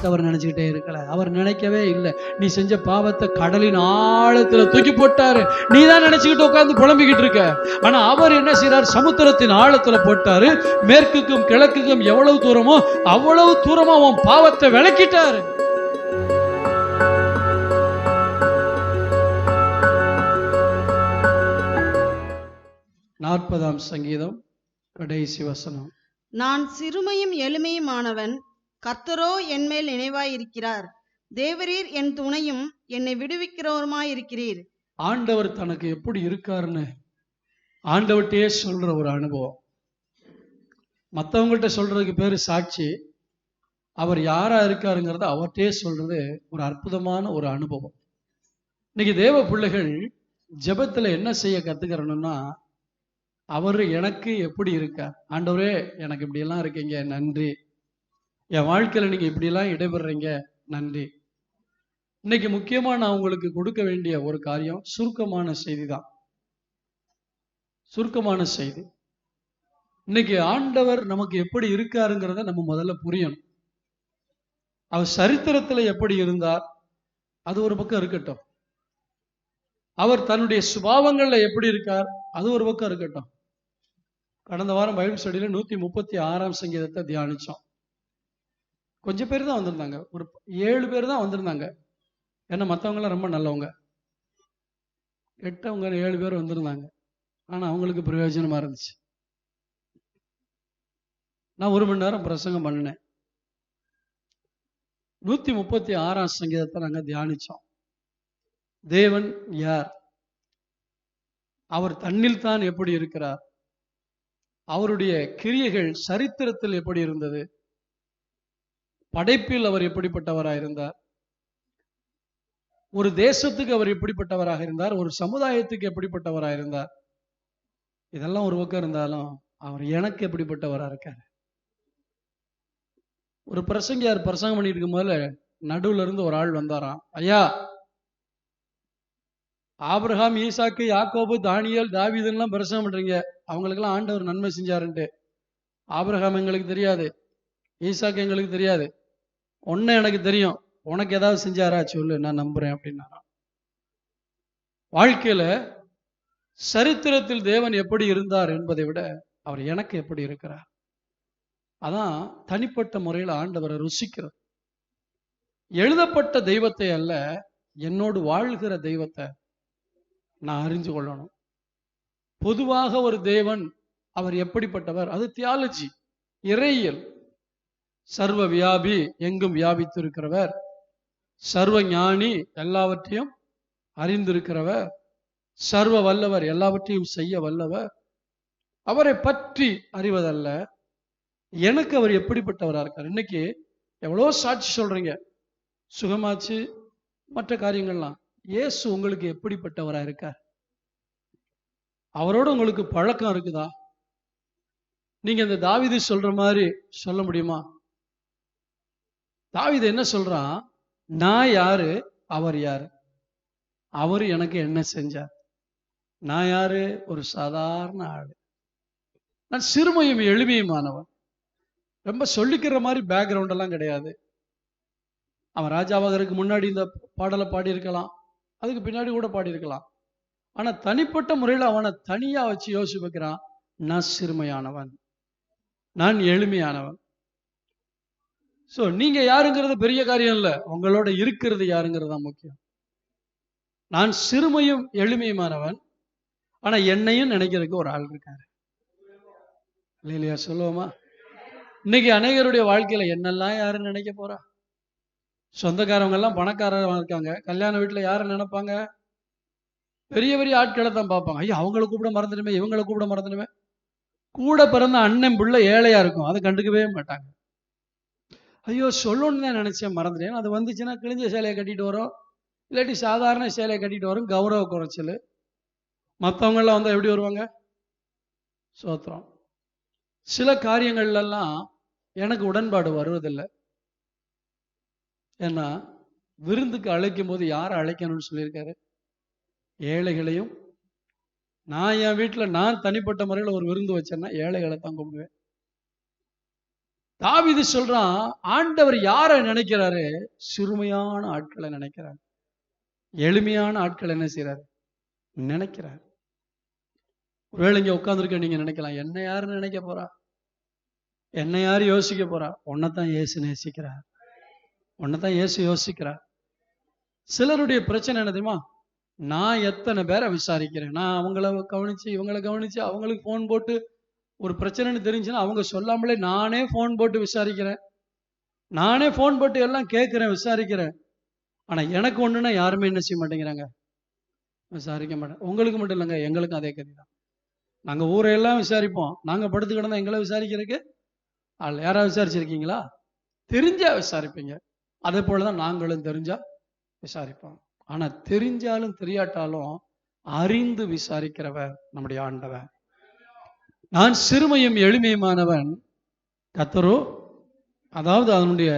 அவர் நினைச்சுக்கிட்டே இருக்கல. அவர் நினைக்கவே இல்லை. நீ செஞ்ச பாவத்தை கடலின் ஆழத்துல தூக்கி போட்டாரு. நீ தான் நினைச்சுக்கிட்டு உட்கார்ந்து புலம்பிக்கிட்டு இருக்க. ஆனா அவர் என்ன செய்யறார்? சமுத்திரத்தின் ஆழத்துல போட்டாரு. மேற்குக்கும் கிழக்குக்கும் எவ்வளவு தூரமோ அவ்வளவு தூரமா அவன் பாவத்தை விளக்கிட்டாரு. நாற்பதாம் சங்கீதம் கடைசி வசனம். நான் சிறுமையும் எளிமையுமானவன், கர்த்தரோ என்மேல் நினைவாயிருக்கிறார். தேவரீர் என் துணையும் என்னை விடுவிக்கிறவருமாயிருக்கிறீர். ஆண்டவர் தனக்கு எப்படி இருக்காருன்னு ஆண்டவர்கிட்டயே சொல்ற ஒரு அனுபவம். மற்றவங்கள்ட்ட சொல்றதுக்கு பேரு சாட்சி. அவர் யாரா இருக்காருங்கிறத அவர்கிட்டயே சொல்றது ஒரு அற்புதமான ஒரு அனுபவம். இன்னைக்கு தேவ பிள்ளைகள் ஜெபத்துல என்ன செய்ய கத்துக்கிறணும்னா, அவரு எனக்கு எப்படி இருக்கார்? ஆண்டவரே எனக்கு இப்படி எல்லாம் இருக்கீங்க, நன்றி. என் வாழ்க்கையில நீங்க இப்படி எல்லாம் இடைபெறீங்க, நன்றி. இன்னைக்கு முக்கியமா நான் உங்களுக்கு கொடுக்க வேண்டிய ஒரு காரியம் சுருக்கமான செய்தி தான். சுருக்கமான செய்தி. இன்னைக்கு ஆண்டவர் நமக்கு எப்படி இருக்காருங்கிறத நம்ம முதல்ல புரியணும். அவர் சரித்திரத்துல எப்படி இருந்தார் அது ஒரு பக்கம் இருக்கட்டும். அவர் தன்னுடைய சுபாவங்கள்ல எப்படி இருக்கார் அது ஒரு பக்கம் இருக்கட்டும். கடந்த வாரம் பைபிள் ஸ்டடியில 136ஆம் சங்கீதத்தை தியானிச்சோம். கொஞ்சம் பேர் தான் வந்திருந்தாங்க, ஒரு 7 பேர் தான் வந்திருந்தாங்க. ஏன்னா மற்றவங்களாம் ரொம்ப நல்லவங்க, கெட்டவங்க 7 பேர் வந்திருந்தாங்க. ஆனா அவங்களுக்கு பிரயோஜனமா இருந்துச்சு. நான் 1 மணி நேரம் பிரசங்கம் பண்ணினேன். 136ஆம் சங்கீதத்தை நாங்க தியானிச்சோம். தேவன் யார்? அவர் தன்னில் தான் எப்படி இருக்கிறார்? அவருடைய கிரியைகள் சரித்திரத்தில் எப்படி இருந்தது? படைப்பில் அவர் எப்படிப்பட்டவராக இருந்தார்? ஒரு தேசத்துக்கு அவர் எப்படிப்பட்டவராக இருந்தார்? ஒரு சமுதாயத்துக்கு எப்படிப்பட்டவராக இருந்தார்? இதெல்லாம் ஒரு பக்கம் இருந்தாலும் அவர் எனக்கு எப்படிப்பட்டவராக இருக்கார்? ஒரு பிரசங்கியார் பிரசங்கம் பண்ணிட்டு இருக்கும் போது நடுவுல இருந்து ஒரு ஆள் வந்தாராம். ஐயா, ஆபிரகாம், ஈசாக்கு, யாக்கோபு, தானியல், தாவீதுலாம் பிரசங்கம் பண்றீங்க, அவங்களுக்கெல்லாம் ஆண்டவர் நன்மை செஞ்சாருன்ட்டு. ஆபிரகாம் எங்களுக்கு தெரியாது, ஈசாக்கு எங்களுக்கு தெரியாது, ஒன்னு எனக்கு தெரியும், உனக்கு ஏதாவது செஞ்சாரா சொல்லு, நான் நம்புறேன் அப்படின்னாராம். வாழ்க்கையில சரித்திரத்தில் தேவன் எப்படி இருந்தார் என்பதை விட அவர் எனக்கு எப்படி இருக்கிறார், அதான் தனிப்பட்ட முறையில் ஆண்டவரை ருசிக்கிறது. எழுதப்பட்ட தெய்வத்தை அல்ல, என்னோடு வாழ்கிற தெய்வத்தை நான் அறிஞ்சு கொள்ளணும். பொதுவாக ஒரு தேவன் அவர் எப்படிப்பட்டவர், அது தியாலஜி, இறையியல். சர்வ வியாபி, எங்கும் வியாபித்திருக்கிறவர், சர்வ ஞானி, எல்லாவற்றையும் அறிந்திருக்கிறவர், சர்வ வல்லவர், எல்லாவற்றையும் செய்ய வல்லவர். அவரை பற்றி அறிவதல்ல, எனக்கு அவர் எப்படிப்பட்டவரா இருக்கார். இன்னைக்கு எவ்வளோ சாட்சி சொல்றீங்க, சுகமாச்சு, மற்ற காரியங்கள்லாம். இயேசு உங்களுக்கு எப்படிப்பட்டவரா இருக்கார்? அவரோட உங்களுக்கு பழக்கம் இருக்குதா? நீங்க இந்த தாவீது சொல்ற மாதிரி சொல்ல முடியுமா? தாவீது என்ன சொல்றான்? நான் யாரு, அவர் யாரு, அவர் எனக்கு என்ன செஞ்சார். நான் யாரு? ஒரு சாதாரண ஆளு. நான் சிறுமையும் எளிமையுமானவன். ரொம்ப சொல்லிக்கிற மாதிரி பேக்ரவுண்ட் எல்லாம் கிடையாது. அவன் ராஜாவாகிறதுக்கு முன்னாடி இந்த பாடலை பாடியிருக்கலாம், அதுக்கு பின்னாடி கூட பாடியிருக்கலாம். ஆனா தனிப்பட்ட முறையில் அவனை தனியா வச்சு யோசிச்சு வைக்கிறான். நான் சிறுமையானவன், நான் எளிமையானவன். சோ நீங்க யாருங்கிறது பெரிய காரியம் இல்லை, உங்களோட இருக்கிறது யாருங்கிறது தான் முக்கியம். நான் சிறுமையும் எளிமையுமானவன், ஆனா என்னையும் நினைக்கிறதுக்கு ஒரு ஆள் இருக்காரு. இல்லையா? சொல்லுவோமா? இன்னைக்கு அநேகருடைய வாழ்க்கையில என்னெல்லாம் யாருன்னு நினைக்க போறா? சொந்தக்காரவங்க எல்லாம் பணக்காரங்க இருக்காங்க, கல்யாண வீட்டுல யாரை நினைப்பாங்க? பெரிய பெரிய ஆட்களை தான் பார்ப்பாங்க. ஐயா, அவங்களை கூப்பிட மறந்துடுமே, இவங்களை கூப்பிட மறந்துடுமே. கூட பிறந்த அண்ணன் பிள்ளை ஏழையா இருக்கும், அதை கண்டுக்கவே மாட்டாங்க. ஐயோ சொல்லணும்னு தான் நினைச்சேன், மறந்துட்டேன். அது வந்துச்சுன்னா கிழிஞ்ச சேலையை கட்டிட்டு வரும், இல்லாட்டி சாதாரண சேலையை கட்டிட்டு வரும், கௌரவ குறைச்சல். மற்றவங்க எல்லாம் வந்து எப்படி வருவாங்க? சோத்திரம். சில காரியங்கள்லாம் எனக்கு உடன்பாடு வருவதில்லை. ஏன்னா விருந்துக்கு அழைக்கும் போது யாரை அழைக்கணும்னு சொல்லியிருக்காரு? ஏழைகளையும். நான் என் வீட்டில் நான் தனிப்பட்ட முறையில் ஒரு விருந்து வச்சேன்னா ஏழைகளை தான் கூப்பிடுவேன். தாவீது சொல்றான், ஆண்டவர் யாரை நினைக்கிறாரு? சிறுமையான ஆட்களை நினைக்கிறார், எளிமையான ஆட்கள் என்ன செய்யறாரு? நினைக்கிறார். ஒருவேளை இங்க உட்கார்ந்துருக்க நீங்க நினைக்கலாம், என்ன யாருன்னு நினைக்க போறா, என்ன யாரு யோசிக்க போறா? உன்னைத்தான் இயேசு நேசிக்கிறார், உன்னைத்தான் இயேசு யோசிக்கிறார். சிலருடைய பிரச்சனை என்ன தெரியுமா? நான் எத்தனை பேரை விசாரிக்கிறேன், நான் அவங்கள கவனிச்சு இவங்களை கவனிச்சு அவங்களுக்கு போன் போட்டு ஒரு பிரச்சனைன்னு தெரிஞ்சுன்னா அவங்க சொல்லாமலே நானே போன் போட்டு விசாரிக்கிறேன், நானே போன் போட்டு எல்லாம் கேட்கிறேன், விசாரிக்கிறேன். ஆனா எனக்கு ஒண்ணுன்னா யாருமே என்ன செய்ய மாட்டேங்கிறாங்க, விசாரிக்க மாட்டேன். உங்களுக்கு மட்டும் இல்லைங்க, எங்களுக்கும் அதே கதி தான். நாங்க ஊரையெல்லாம் விசாரிப்போம், நாங்க படுத்து கிடந்தா எங்களை விசாரிக்கிறதுக்கு ஆள் யாராவது விசாரிச்சிருக்கீங்களா? தெரிஞ்சா விசாரிப்பீங்க. அதே போலதான் நாங்களும் தெரிஞ்சா விசாரிப்போம். ஆனா தெரிஞ்சாலும் தெரியாட்டாலும் அறிந்து விசாரிக்கிறவர் நம்முடைய ஆண்டவர். நான் சிறுமையும் எளிமையுமானவன், கர்த்தரோ, அதாவது அதனுடைய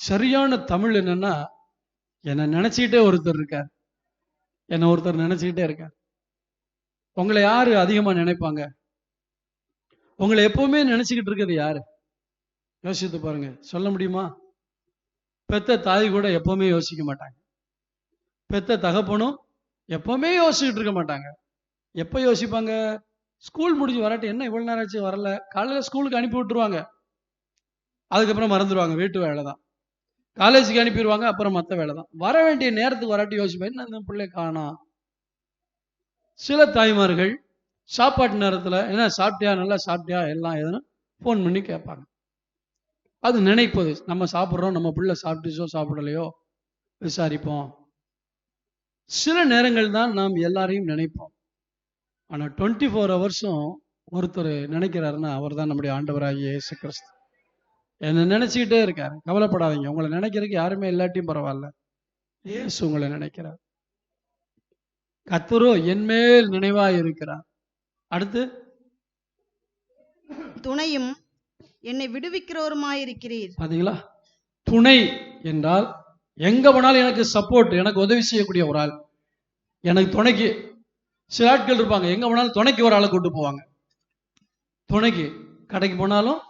சரியான தமிழ் என்னன்னா, என்னை நினைச்சுக்கிட்டே ஒருத்தர் இருக்கார், என்னை ஒருத்தர் நினைச்சுக்கிட்டே இருக்கார். உங்களை யாரு அதிகமா நினைப்பாங்க? உங்களை எப்பவுமே நினைச்சுக்கிட்டு இருக்கிறது யாரு? யோசித்து பாருங்க. சொல்ல முடியுமா? பெத்த தாய் கூட எப்பவுமே யோசிக்க மாட்டாங்க, பெத்த தகப்பனும் எப்பவுமே யோசிச்சுட்டு இருக்க மாட்டாங்க. எப்ப யோசிப்பாங்க? ஸ்கூல் முடிஞ்சு வரட்டும், என்ன இவ்வளவு நேரம் ஆச்சு வரல, காலையில ஸ்கூலுக்கு அனுப்பி விட்டுருவாங்க, அதுக்கப்புறம் மறந்துடுவாங்க, வீட்டு வேலை தான். காலேஜுக்கு அனுப்பிடுவாங்க, அப்புறம் மற்ற வேலை தான். வர வேண்டிய நேரத்துக்கு வராட்டி யோசிப்பேன், என்ன இந்த பிள்ளை காணோம். சில தாய்மார்கள் சாப்பாட்டு நேரத்துல என்ன சாப்பிட்டியா, நல்லா சாப்பிட்டியா, எல்லாம் எதுனா போன் பண்ணி கேட்பாங்க. அது நினைப்பது, நம்ம சாப்பிட்றோம், நம்ம பிள்ளை சாப்பிட்டுச்சோ சாப்பிடலையோ விசாரிப்போம். சில நேரங்கள் தான் நாம் எல்லாரையும் நினைப்போம். ஆனா 24 ஹவர்ஸும் ஒருத்தர் நினைக்கிறாருன்னா அவர் தான் நம்முடைய ஆண்டவராகிய இயேசு கிறிஸ்து. என்ன நினைச்சுக்கிட்டே இருக்காரு. கவலைப்படாதீங்க, உங்களை நினைக்கிறதுக்கு யாருமே இல்லாட்டியும் பரவாயில்ல, இயேசு உங்களை நினைக்கிறார். கர்த்தரோ என்மேல் நினைவாய் இருக்கிறார். அடுத்து, துணையும் என்னை விடுவிக்கிறவருமாயிருக்கிறீர். பாத்தீங்களா? துணை என்றால் எங்க போனாலும் எனக்கு சப்போர்ட், எனக்கு உதவி செய்யக்கூடிய ஒரு ஆள், எனக்கு துணைக்கு. சில ஆட்கள் இருப்பாங்க, எங்க போனாலும் துணைக்கு ஒரு ஆளை கூட்டு போவாங்க. துணைக்கு கடைக்கு போனாலும்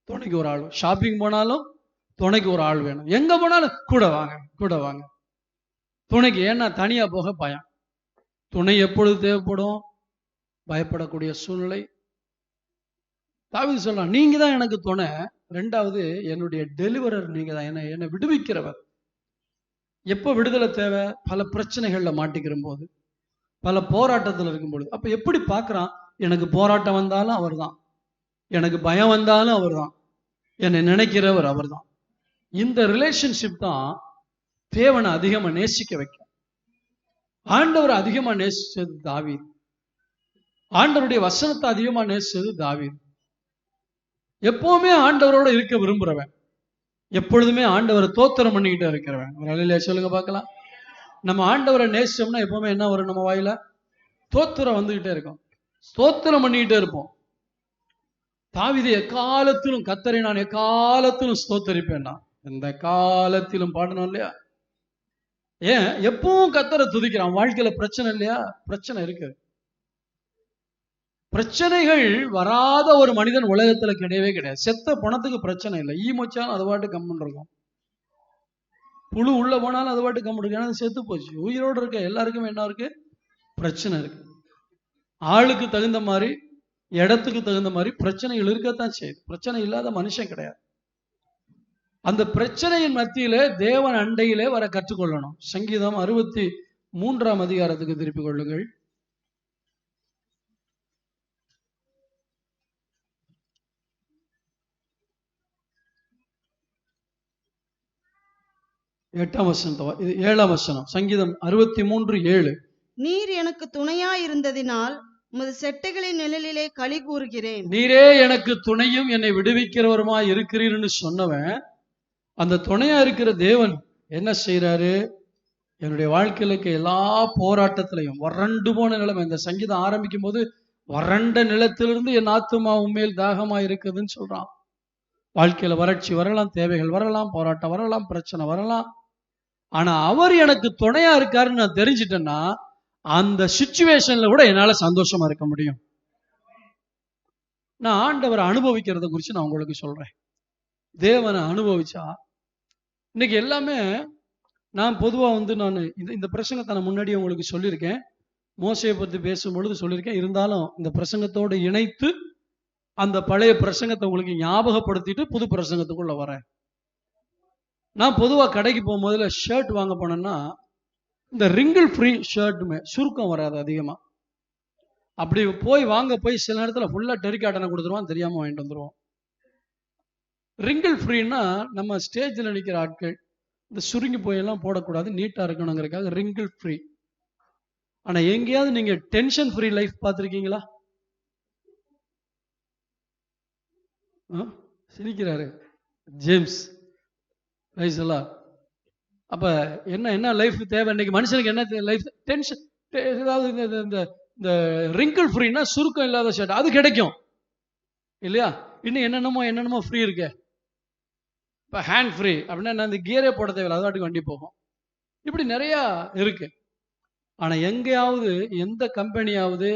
துணைக்கு ஒரு ஆள், ஷாப்பிங் போனாலும் துணைக்கு ஒரு ஆள் வேணும், எங்க போனாலும் கூட வாங்க கூட வாங்க துணைக்கு. ஏன்னா தனியா போக பயம். துணை எப்பொழுது தேவைப்படும்? பயப்படக்கூடிய சூழ்நிலை. தாவீது சொல்லலாம், நீங்க தான் எனக்கு துணை, ரெண்டாவது என்னுடைய டெலிவரர் நீங்க தான், என்னை விடுவிக்கிறவர். எப்போ விடுதலை தேவை? பல பிரச்சனைகள்ல மாட்டிக்கிற போது, பல போராட்டத்தில் இருக்கும் பொழுது. அப்ப எப்படி பார்க்கறான்? எனக்கு போராட்டம் வந்தாலும் அவர் தான், எனக்கு பயம் வந்தாலும் அவர் தான், என்னை நினைக்கிறவர் அவர் தான். இந்த ரிலேஷன்ஷிப் தான் தேவனை அதிகமா நேசிக்க வைக்க. ஆண்டவர் அதிகமா நேசிச்சது தாவீது, ஆண்டவருடைய வசனத்தை அதிகமா நேசிச்சது தாவீது. எப்பவுமே ஆண்டவரோட இருக்க விரும்புறவன், எப்பொழுதுமே ஆண்டவரை தோத்திரம் பண்ணிக்கிட்டே இருக்கிறவன். ஒரு அலையில சொல்லுங்க பார்க்கலாம். நம்ம ஆண்டவரை நேசிச்சோம்னா எப்பவுமே என்ன வரும்? நம்ம வாயில தோத்திரம் வந்துகிட்டே இருக்கும், ஸ்தோத்திரம் பண்ணிக்கிட்டே இருப்போம். தாவீது எக்காலத்திலும் கர்த்தரை நான் எக்காலத்திலும் ஸ்தோத்தரிப்பேன், எந்த காலத்திலும் பாடணும் இல்லையா? ஏன் எப்பவும் கர்த்தரை துதிக்கிறான். வாழ்க்கையில பிரச்சனை இல்லையா? பிரச்சனை இருக்கு. பிரச்சனைகள் வராத ஒரு மனிதன் உலகத்துல கிடையவே கிடையாது. செத்த பணத்துக்கு பிரச்சனை இல்லை, ஈ மொச்சாலும் அது பாட்டு கம்முன்னு இருக்கும், புழு உள்ள போனாலும் அது பாட்டு கம்முன்னு இருக்கு. ஏன்னா செத்து போச்சு. உயிரோடு இருக்க எல்லாருக்குமே என்ன இருக்கு? பிரச்சனை இருக்கு. ஆளுக்கு தகுந்த மாதிரி, இடத்துக்கு தகுந்த மாதிரி பிரச்சனைகள் இருக்கத்தான் செய்யுது. பிரச்சனை இல்லாத மனுஷன் கிடையாது. அந்த பிரச்சனையின் மத்தியிலே தேவன் அண்டையிலே வர கற்றுக்கொள்ளணும். சங்கீதம் 63ஆம் அதிகாரத்துக்கு திருப்பிக் கொள்ளுங்கள். எட்டாம் வசனம், இது 7ஆம் வசனம். சங்கீதம் 63:7. நீர் எனக்கு துணையாயிருந்ததினால் உமது செட்டைகளின் நிழலிலே களி கூறுகிறேன். நீரே எனக்கு துணையும் என்னை விடுவிக்கிறவருமா இருக்கிறீர்னு சொன்னவன், அந்த துணையா இருக்கிற தேவன் என்ன செய்யறாரு? என்னுடைய வாழ்க்கையில இருக்க எல்லா போராட்டத்திலையும் வறண்டு போன நிலைமை, இந்த சங்கீதம் ஆரம்பிக்கும் போது வறண்ட நிலத்திலிருந்து என் ஆத்துமா உண்மையில் தாகமா இருக்குதுன்னு சொல்றான். வாழ்க்கையில வறட்சி வரலாம், தேவைகள் வரலாம், போராட்டம் வரலாம், பிரச்சனை வரலாம். ஆனா அவர் எனக்கு துணையா இருக்காருன்னு நான் தெரிஞ்சிட்டேன்னா அந்த சிச்சுவேஷன்ல கூட என்னால சந்தோஷமா இருக்க முடியும். நான் ஆண்டவரை அனுபவிக்கிறத குறித்து நான் உங்களுக்கு சொல்றேன். தேவனை அனுபவிச்சா இன்னைக்கு எல்லாமே, நான் பொதுவா நான் இந்த பிரசங்கத்தை நான் முன்னாடியே உங்களுக்கு சொல்லியிருக்கேன். மோசையை பத்தி பேசும் பொழுது சொல்லியிருக்கேன். இருந்தாலும் இந்த பிரசங்கத்தோடு இணைத்து அந்த பழைய பிரசங்கத்தை உங்களுக்கு ஞாபகப்படுத்திட்டு புது பிரசங்கத்துக்குள்ள வரேன். நான் பொதுவா கடைக்கு போகும்போதுல ஷர்ட் வாங்க போனேன்னா இந்த ரிங்கிள் ஃப்ரீ ஷர்ட்டுமே சுருக்கம் வராது அதிகமா. அப்படி போய் சில நேரத்தில் ஃபுல்லா டெரிகாட்டனை கொடுத்துருவான், தெரியாம வாங்கிட்டு வந்துருவோம். ரிங்கிள் ஃப்ரீன்னா நம்ம ஸ்டேஜில் நிற்கிற ஆட்கள் இந்த சுருங்கி போயெல்லாம் போடக்கூடாது, நீட்டா இருக்கணுங்கிறதுக்காக ரிங்கிள் ஃப்ரீ. ஆனா எங்கேயாவது நீங்க டென்ஷன் ஃப்ரீ லைஃப் பார்த்துருக்கீங்களா? சிரிக்கிறாரு ஜேம்ஸ். அப்ப என்ன லைஃப் தேவை இன்னைக்கு மனுஷனுக்கு? என்ன லைஃப்? டென்ஷன். ஏதாவது இந்த ரிங்கிள் ஃப்ரீனா சுருக்கம் இல்லாத ஷர்ட் அது கிடைக்கும் இல்லையா? இன்னும் என்னென்னமோ ஃப்ரீ இருக்கு. இப்ப ஹேண்ட் ஃப்ரீ அப்படின்னா இந்த கியரே போட தேவையில்லை, அது வாட்டுக்கு வண்டி போகும். இப்படி நிறைய இருக்கு. ஆனா எங்கேயாவது எந்த கம்பெனியாவது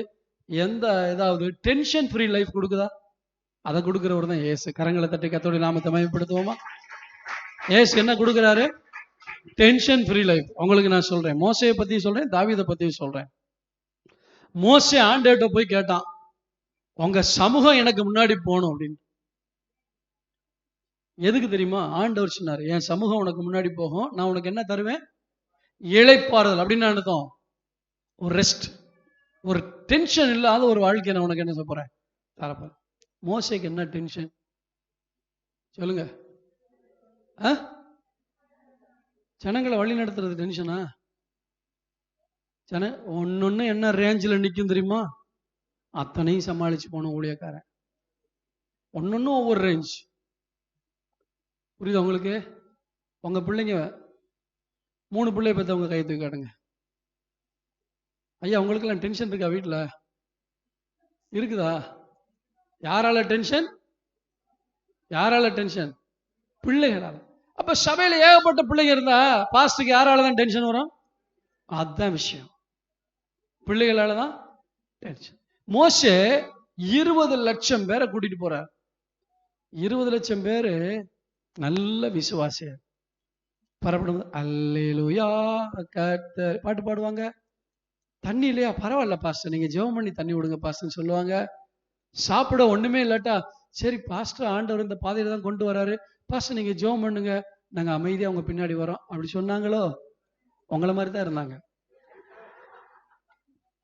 ஏதாவது டென்ஷன் ஃப்ரீ லைஃப் கொடுக்குதா? அதை கொடுக்கிறவர் தான் இயேசு. கரங்களை தட்டி கர்த்தருடைய நாமத்தை மகிமைப்படுத்துவோமா? இயேசு என்ன கொடுக்கிறாரு? Tension free life. உங்களுக்கு நான் சொல்றேன், மோசையை பத்தி சொல்றேன், தாவீதை பத்தி சொல்றேன். மோசே ஆண்டவர்கிட்ட போய் கேட்டான், உங்க சமூகம் எனக்கு முன்னாடி போகணும் அப்படின்னு. எதுக்கு தெரியுமா? ஆண்டவர் சொன்னாரு, என் சமூகம் உனக்கு முன்னாடி போகும், நான் உனக்கு என்ன தருவேன்? இளைப்பாறுதல். அப்படின்னு அர்த்தம், ஒரு ரெஸ்ட், ஒரு டென்ஷன் இல்லாத ஒரு வாழ்க்கை நான் உனக்கு என்ன சொல்ல போறேன், தரப்பேன். மோசைக்கு என்ன டென்ஷன் சொல்லுங்க? ஜனங்களை வழி நடத்துறது டென்ஷனா? ஒன்னொன்னு என்ன ரேஞ்சில் நிற்கும் தெரியுமா? அத்தனையும் சமாளிச்சு போன ஊழியக்காரன். ஒன்னொன்னும் ஒவ்வொரு ரேஞ்ச். புரியுது உங்களுக்கு? உங்க பிள்ளைங்க 3 பிள்ளைய பத்தி கை தூக்கி காட்டுங்க. ஐயா உங்களுக்கு எல்லாம் டென்ஷன் இருக்கா? வீட்டுல இருக்குதா? யாரால டென்ஷன்? பிள்ளைகளால. அப்ப சபையில ஏகப்பட்ட பிள்ளைங்க இருந்தா பாஸ்டுக்கு யாராலதான் டென்ஷன் வரும்? அதுதான் விஷயம், பிள்ளைகளாலதான் டென்ஷன். மோசே 20 லட்சம் பேரை கூட்டிட்டு போறார். 20 லட்சம் பேரு நல்ல விசுவாசியர். பரப்படும் அல்லேலூயா கர்த்தர் பாட்டு பாடுவாங்க. தண்ணி இல்லையா? பரவாயில்ல பாஸ்டர், நீங்க ஜெபம் பண்ணி தண்ணி விடுங்க பாஸ்டர் சொல்லுவாங்க. சாப்பிட ஒண்ணுமே இல்லாட்டா, சரி பாஸ்டர் ஆண்டவர் இந்த பாதையில தான் கொண்டு வராரு, பாஸ்டர் நீங்க ஜெபம் பண்ணுங்க, நாங்க அமைதியா அவங்க பின்னாடி வரோம். அப்படி சொன்னாங்களோ? உங்களை மாதிரி தான் இருந்தாங்க.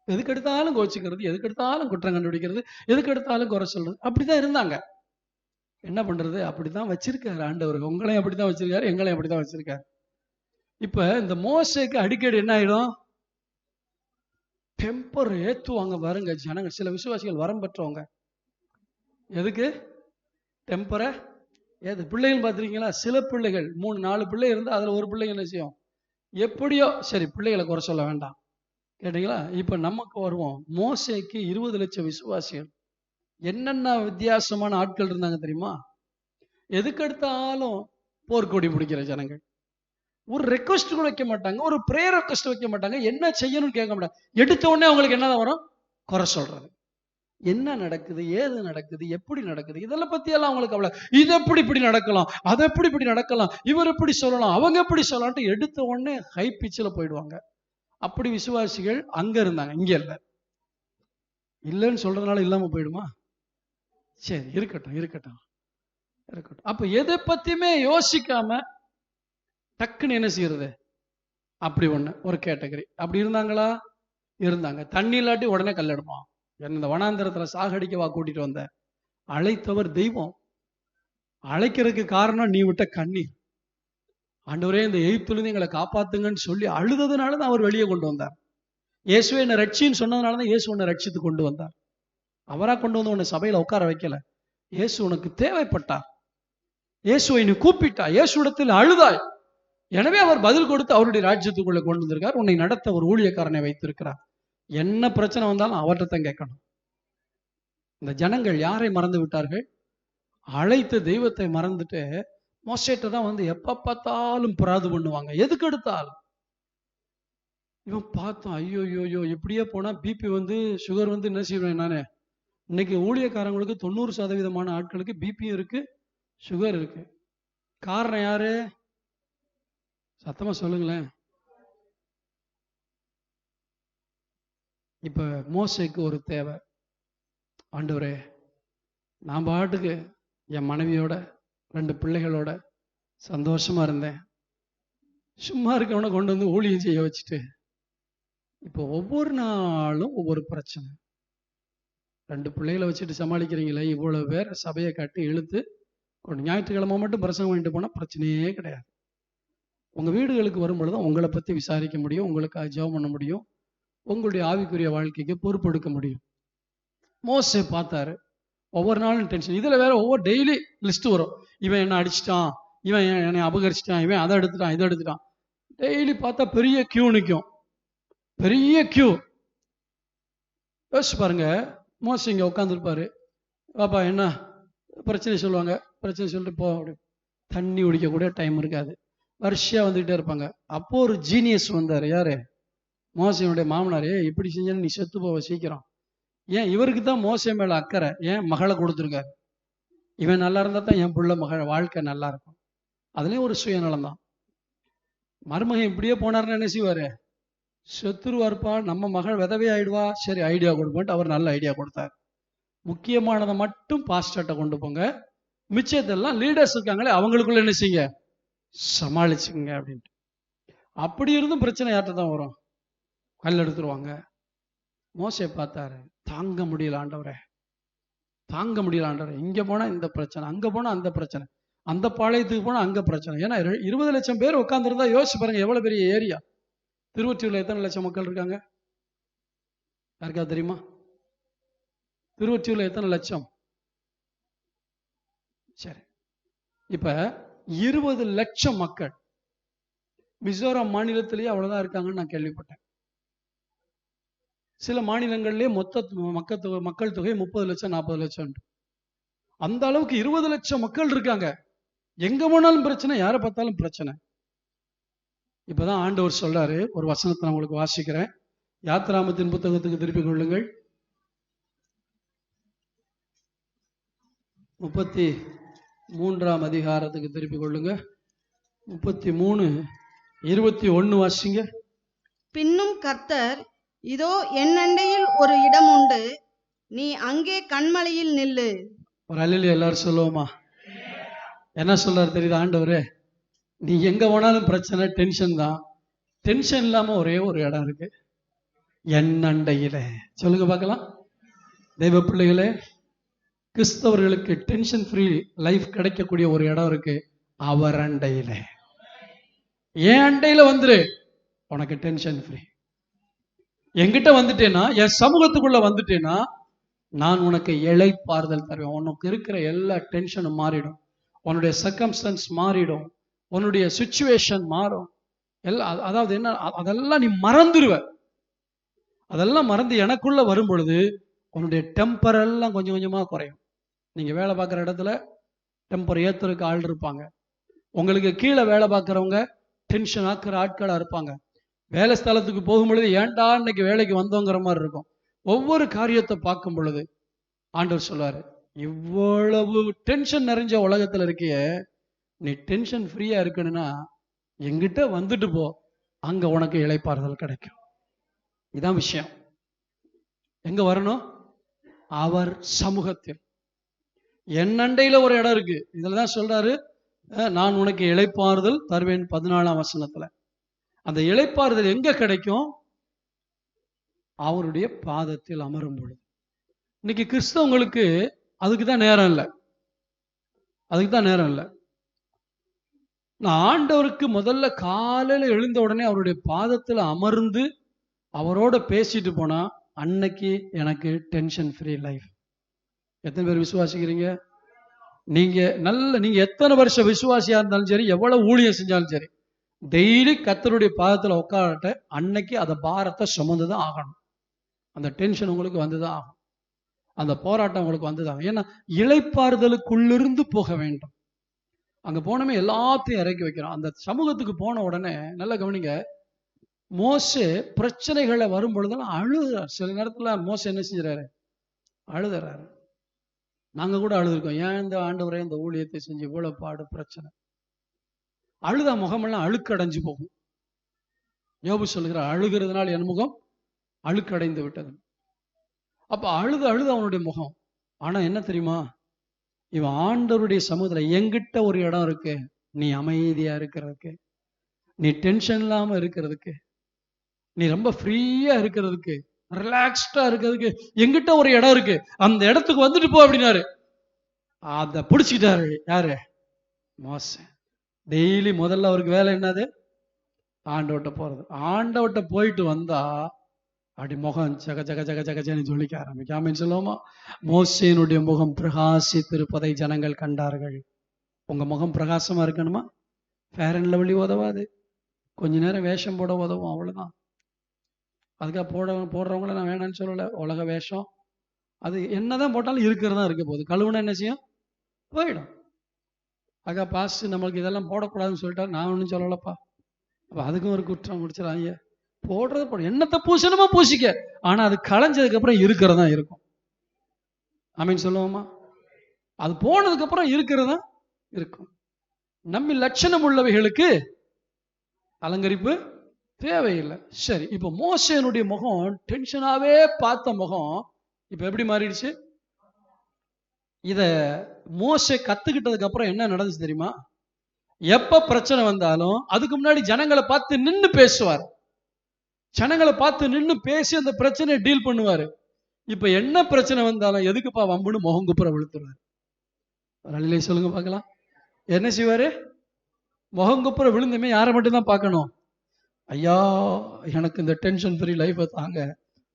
எதுக்கு எடுத்தாலும் கோச்சிக்கிறது, எதுக்கு எடுத்தாலும் குற்றம் கண்டுபிடிக்கிறது, எதுக்கு எடுத்தாலும் குறை சொல்றது, அப்படிதான் இருந்தாங்க. என்ன பண்றது? அப்படித்தான் வச்சிருக்காரு ஆண்டவர். உங்களையும் அப்படித்தான் வச்சிருக்காரு, எங்களையும் அப்படித்தான் வச்சிருக்காரு. இப்ப இந்த மோசேக்கு அடிக்கடி என்ன ஆயிடும்? டெம்பர் ஏத்துவாங்க பாருங்க ஜனங்க. சில விசுவாசிகள் வரம் பெற்றவங்க. எதுக்கு டெம்பரை ஏது? பிள்ளைகள் பார்த்துருக்கீங்களா? சில பிள்ளைகள் 3-4 பிள்ளை இருந்தா அதுல ஒரு பிள்ளைங்க என்ன செய்யும்? எப்படியோ சரி, பிள்ளைகளை குறை சொல்ல வேண்டாம். கேட்டீங்களா? இப்ப நமக்கு வருவோம். மோசேக்கு 20 லட்சம் விசுவாசிகள். என்னென்ன வித்தியாசமான ஆட்கள் இருந்தாங்க தெரியுமா? எதுக்கு எடுத்தாலும் போர்க்கொடி பிடிக்கிற ஜனங்கள். ஒரு ரெக்வஸ்ட் கூட வைக்க மாட்டாங்க, ஒரு பிரேயர் ரெக்வஸ்ட் வைக்க மாட்டாங்க, என்ன செய்யணும்னு கேட்க மாட்டாங்க. எடுத்த உடனே அவங்களுக்கு என்னதான் வரும்? குறை சொல்றது. என்ன நடக்குது, ஏது நடக்குது, எப்படி நடக்குது, இதெல்லாம் பத்தி எல்லாம் அவங்களுக்கு அவ்வளவு. இது எப்படி இப்படி நடக்கலாம், அது எப்படி இப்படி நடக்கலாம், இவர் எப்படி சொல்லலாம், அவங்க எப்படி சொல்லலாம்ட்டு எடுத்த உடனே ஹை பிச்சில் போயிடுவாங்க. அப்படி விசுவாசிகள் அங்க இருந்தாங்க, இங்க இல்லைன்னு சொல்றதுனால இல்லாம போயிடுமா? சரி, இருக்கட்டும். அப்ப எதை பத்தியுமே யோசிக்காம டக்குன்னு என்ன செய்யறது? அப்படி ஒரு கேட்டகரி. அப்படி இருந்தாங்க. தண்ணி இல்லாட்டி உடனே கல்லெடுப்பான். இந்த வனாந்திரத்துல சாகடிக்கவா கூட்டிட்டு வந்த? அழைத்தவர் தெய்வம். அழைக்கிறதுக்கு காரணம் நீ விட்ட கண்ணீர். ஆண்டவரே இந்த எகிப்திலிருந்து எங்களை காப்பாத்துங்கன்னு சொல்லி அழுததுனாலதான் அவர் வெளியே கொண்டு வந்தார். இயேசுவே என்னை ரட்சின்னு சொன்னதுனாலதான் இயேசு உன்னை ரட்சித்து கொண்டு வந்தார். அவரா கொண்டு வந்து உன்னை சபையில உட்கார வைக்கல. இயேசு உனக்கு தேவைப்பட்டார். இயேசுவை நீ கூப்பிட்டா, இயேசுவிடத்தில் அழுதாய். எனவே அவர் பதில் கொடுத்து அவருடைய ராஜ்யத்துக்குள்ள கொண்டு வந்திருக்கார். உன்னை நடத்த ஒரு ஊழியக்காரனை வைத்திருக்கிறார். என்ன பிரச்சனை வந்தாலும் அவர்கிட்ட தான் கேட்கணும். இந்த ஜனங்கள் யாரை மறந்து விட்டார்கள்? அழைத்த தெய்வத்தை மறந்துட்டு மோசேட்ட தான் வந்து எப்ப பார்த்தாலும் பிராது பண்ணுவாங்க. எதுக்கு எடுத்தாலும் இவன் பார்த்தோம், ஐயோ ஐயோ இப்படியே போனா பிபி வந்து சுகர் வந்து என்ன செய்வேன் நானே. இன்னைக்கு ஊழியக்காரங்களுக்கு 90% ஆட்களுக்கு பிபியும் இருக்கு, சுகர் இருக்கு. காரணம் யாரு? சத்தமா சொல்லுங்களேன். இப்ப மோசேக்கு ஒரு தேவை. ஆண்டவரே, நான் பாட்டுக்கு என் மனைவியோட 2 பிள்ளைகளோட சந்தோஷமா இருந்தேன். சும்மா இருக்கவனை கொண்டு வந்து ஊழியம் செய்ய வச்சுட்டு இப்போ ஒவ்வொரு நாளும் ஒவ்வொரு பிரச்சனை. 2 பிள்ளைகளை வச்சுட்டு சமாளிக்கிறீங்களே, இவ்வளவு பேர் சபையை கட்டி இழுத்து கொண்டு ஞாயிற்றுக்கிழமை மட்டும் பிரசங்கம் பண்ணிட்டு போனா பிரச்சனையே கிடையாது. உங்க வீடுகளுக்கு வரும்பொழுது உங்களை பத்தி விசாரிக்க முடியும், உங்களுக்காக ஜெபம் பண்ண முடியும், உங்களுடைய ஆவிக்குரிய வாழ்க்கைக்கு பொறுப்பெடுக்க முடியும். மோசே பார்த்தாரு, ஒவ்வொரு நாளும் டென்ஷன். இதுல வேற ஒவ்வொரு டெய்லி லிஸ்ட் வரும். இவன் என்ன அடிச்சிட்டான், இவன் என்னை அபகரிச்சிட்டான், இவன் அதை எடுத்துட்டான், இதை எடுத்துட்டான். டெய்லி பார்த்தா பெரிய கியூ நிற்கும், பெரிய கியூ. யோசிச்சு பாருங்க. மோசே இங்க உட்காந்துருப்பாரு. பாப்பா என்ன பிரச்சனை சொல்லுவாங்க, பிரச்சனை சொல்லிட்டு போ. தண்ணி குடிக்க கூட டைம் இருக்காது, வரிசையா வந்துகிட்டே இருப்பாங்க. அப்போ ஒரு ஜீனியஸ் வந்தாரு. யாரு? மோசையுடைய மாமனாரே, இப்படி செஞ்சா நீ செத்து போவ சீக்கிரம். ஏன்? இவருக்கு தான் மோசே மேல அக்கறை. ஏன்? மகளை கொடுத்துருக்காரு. இவன் நல்லா இருந்தா தான் என் புள்ள மகள் வாழ்க்கை நல்லா இருக்கும். அதுலயும் ஒரு சுயநலம் தான். மருமகன் இப்படியே போனாருன்னு என்ன செய்வாரு? செத்துருவார்ப்பா, நம்ம மகள் விதவே ஆயிடுவா, சரி ஐடியா கொடுப்போன்ட்டு அவர் நல்ல ஐடியா கொடுத்தார். முக்கியமானதை மட்டும் பாஸ்டர்ட்ட கொண்டு போங்க, மிச்சத்தெல்லாம் லீடர்ஸ் இருக்காங்களே அவங்களுக்குள்ள என்ன செய்யுங்க, சமாளிச்சுங்க அப்படின்ட்டு. அப்படி இருந்தும் பிரச்சனை யார்கிட்ட தான் வரும்? கல் எடுத்துருவாங்க. மோசே பார்த்தாரு, தாங்க முடியல ஆண்டவரே, தாங்க முடியல ஆண்டவரே. இங்க போனா இந்த பிரச்சனை, அங்க போனா அந்த பிரச்சனை, அந்த பாளையத்துக்கு போனா அங்க பிரச்சனை. ஏன்னா 20 லட்சம் பேர் உட்கார்ந்துருந்தா யோசிச்சு பாருங்க எவ்வளவு பெரிய ஏரியா. திருவொற்றியூர்ல எத்தனை லட்சம் மக்கள் இருக்காங்க? யாருக்காவது தெரியுமா? திருவொற்றியூர்ல எத்தனை லட்சம்? சரி, இப்ப 20 லட்சம் மக்கள் மிசோரம் மாநிலத்திலேயே அவ்வளவுதான் இருக்காங்கன்னு நான் கேள்விப்பட்டேன். சில மாநிலங்களிலே மொத்த மக்கள் தொகை 30 லட்சம் 40 லட்சம். அந்த அளவுக்கு 20 லட்சம் மக்கள் இருக்காங்க. எங்க போனாலும் பிரச்சனை, யாரை பார்த்தாலும் பிரச்சனை. இப்பதான் ஆண்டவர் சொல்றாரு, ஒரு வசனத்தை நான் உங்களுக்கு வாசிக்கிறேன். யாத்திராமத்தின் புத்தகத்துக்கு திருப்பிக் கொள்ளுங்கள். 33ஆம் அதிகாரத்துக்கு திருப்பிக் கொள்ளுங்க. 33:21 வாசிங்க. பின்னும் கர்த்தர், இதோ என் அண்டையில் ஒரு இடம் உண்டு, நீ அங்கே கண்மலையில் நில்லு. ஒரு அல்லேலூயா எல்லாரும் சொல்லுவோமா? என்ன சொல்றாரு தெரியுது ஆண்டவரே? நீ எங்க போனாலும் பிரச்சனை, டென்ஷன் தான். டென்ஷன் இல்லாம ஒரே ஒரு இடம் இருக்கு, என் அண்டையில. சொல்லுங்க பார்க்கலாம். தெய்வ பிள்ளைகளே, கிறிஸ்தவர்களுக்கு டென்ஷன் ஃப்ரீ லைஃப் கிடைக்கக்கூடிய ஒரு இடம் இருக்கு, அவர் அண்டையில. என் அண்டையில வந்துரு, உனக்கு டென்ஷன் ஃப்ரீ. என்கிட்ட வந்துட்டேன்னா, என் சமூகத்துக்குள்ள வந்துட்டேன்னா, நான் உனக்கு இளைப்பாறுதல் தருவேன். உனக்கு இருக்கிற எல்லா டென்ஷனும் மாறிடும், உன்னுடைய சர்க்கம்ஸ்டன்ஸ் மாறிடும், உன்னுடைய சிச்சுவேஷன் மாறும். எல்லாம் அதாவது என்ன, அதெல்லாம் நீ மறந்துடுவ. அதெல்லாம் மறந்து எனக்குள்ள வரும் பொழுது உன்னுடைய டெம்பர் எல்லாம் கொஞ்சம் கொஞ்சமா குறையும். நீங்க வேலை பார்க்குற இடத்துல டெம்பர் ஏத்துறதுக்கு ஆள் இருப்பாங்க. உங்களுக்கு கீழே வேலை பார்க்குறவங்க டென்ஷன் ஆக்குற ஆட்களா இருப்பாங்க. வேலை ஸ்தலத்துக்கு போகும் பொழுது ஏன்டா இன்னைக்கு வேலைக்கு வந்தோங்கிற மாதிரி இருக்கும். ஒவ்வொரு காரியத்தை பார்க்கும் பொழுது ஆண்டவர் சொல்வாரு, இவ்வளவு டென்ஷன் நிறைஞ்ச உலகத்துல இருக்கிய, நீ டென்ஷன் ஃப்ரீயா இருக்கணும்னா எங்கிட்ட வந்துட்டு போ, அங்க உனக்கு இளைப்பாறுதல் கிடைக்கும். இதான் விஷயம். எங்க வரணும்? அவர் சமூகத்தில். என் அண்டையில ஒரு இடம் இருக்கு. இதுலதான் சொல்றாரு, நான் உனக்கு இளைப்பாறுதல் தருவேன் 14ஆம் வசனத்துல. அந்த இளைப்பாறுதல் எங்க கிடைக்கும்? அவருடைய பாதத்தில் அமரும் பொழுது. இன்னைக்கு கிறிஸ்தவங்களுக்கு அதுக்குதான் நேரம் இல்லை, அதுக்குதான் நேரம் இல்லை. நான் ஆண்டவருக்கு முதல்ல காலையில எழுந்த உடனே அவருடைய பாதத்தில் அமர்ந்து அவரோட பேசிட்டு போனா அன்னைக்கு எனக்கு டென்ஷன் ஃப்ரீ லைஃப். எத்தனை பேர் விசுவாசிக்கிறீங்க? நீங்க எத்தனை வருஷம் விசுவாசியா இருந்தாலும் சரி, எவ்வளவு ஊழியம் செஞ்சாலும் சரி, டெய்லி கர்த்தருடைய பாதத்துல உட்காரட்ட அன்னைக்கு அந்த பாரத்தை சுமந்துதான் ஆகணும். அந்த டென்ஷன் உங்களுக்கு வந்துதான் ஆகும். அந்த போராட்டம் உங்களுக்கு வந்துதான். ஏன்னா இளைப்பாறுதலுக்குள்ளிருந்து போக வேண்டும். அங்க போனமே எல்லாத்தையும் இறக்கி வைக்கிறோம். அந்த சமூகத்துக்கு போன உடனே நல்ல கவனிங்க, மோசே பிரச்சனைகளை வரும் பொழுதெல்லாம் அழுகிறார். சில நேரத்துல மோசே என்ன செஞ்சாரு? அழுதுறாரு. நாங்க கூட அழுதுருக்கோம். ஏன் இந்த ஆண்டவரே இந்த ஊழியத்தை செஞ்சு இவ்வளவு பாடு பிரச்சனை. அழுதா முகமெல்லாம் அழுக்கடைஞ்சு போகும். யோபு சொல்லுகிறார், அழுகிறதுனால் என் முகம் அழுக்கடைந்து விட்டது. அப்ப அழுது அவனுடைய முகம். ஆனா என்ன தெரியுமா, இவன் ஆண்டவருடைய சமூகத்துல எங்கிட்ட ஒரு இடம் இருக்கு, நீ அமைதியா இருக்கிறதுக்கு, நீ டென்ஷன் இல்லாம இருக்கிறதுக்கு, நீ ரொம்ப ஃப்ரீயா இருக்கிறதுக்கு, ரிலாக்ஸ்டா இருக்கிறதுக்கு எங்கிட்ட ஒரு இடம் இருக்கு, அந்த இடத்துக்கு வந்துட்டு போ அப்படின்னாரு. அத பிடிச்சிக்கிட்டாரு. யாரு? மோசே. டெய்லி முதல்ல அவருக்கு வேலை என்னது? ஆண்டவட்ட போறது. ஆண்டவட்ட போயிட்டு வந்தா அப்படி முகம் ஜக ஜக ஜக ஜகஜன்னு சொல்லிக்க ஆரம்பிக்காமன்னு சொல்லுவோமா? மோசேனுடைய முகம் பிரகாசித்திருப்பதை ஜனங்கள் கண்டார்கள். உங்க முகம் பிரகாசமா இருக்கணுமா? ஃபேர் அண்ட் லவ்லி உதவாது. கொஞ்ச நேரம் வேஷம் போட உதவும், அவ்வளவுதான். அதுக்காக போடுறவங்கள நான் வேணான்னு சொல்லல. உலக வேஷம் அது என்னதான் போட்டாலும் இருக்கிறதா இருக்க போகுது. கழுவுனா என்ன செய்யும்? போயிடும். அக்கா பாஸ் நம்மளுக்கு இதெல்லாம் போடக்கூடாதுன்னு சொல்லிட்டாரு. நான் ஒன்றும் சொல்லலப்பா. அப்ப அதுக்கும் ஒரு குற்றம் முடிச்சிடாங்க. போடுறது போடும், என்னத்தை பூசணுமோ பூசிக்க, ஆனா அது களைஞ்சதுக்கு அப்புறம் இருக்கிறதா இருக்கும். ஆமீன் சொல்லுவோமா? அது போனதுக்கு அப்புறம் இருக்கிறதா இருக்கும். நம்ம லட்சணம் உள்ளவைகளுக்கு அலங்கரிப்பு தேவையில்லை. சரி, இப்ப மோசேனுடைய முகம் டென்ஷனாவே பார்த்த முகம் இப்ப எப்படி மாறிடுச்சு? இத மோசே கத்துக்கிட்டதுக்கு அப்புறம் என்ன நடந்துச்சு தெரியுமா? எப்ப பிரச்சனை வந்தாலும் அதுக்கு முன்னாடி ஜனங்களை பார்த்து நின்னு பேசுவார். ஜனங்களை பார்த்து நின்னு பேசி அந்த பிரச்சனையை டீல் பண்ணுவாரு. இப்ப என்ன பிரச்சனை வந்தாலும் எதுக்குப்பா வம்புன்னு முகம் குப்புற விழுத்துருவாரு. ஒரு சொல்லுங்க பார்க்கலாம். என்ன செய்வாரு? முகம் குப்புற விழுந்துமே யாரை மட்டும்தான் பார்க்கணும்? ஐயா, எனக்கு இந்த டென்ஷன் ஃப்ரீ லைஃபை தாங்க.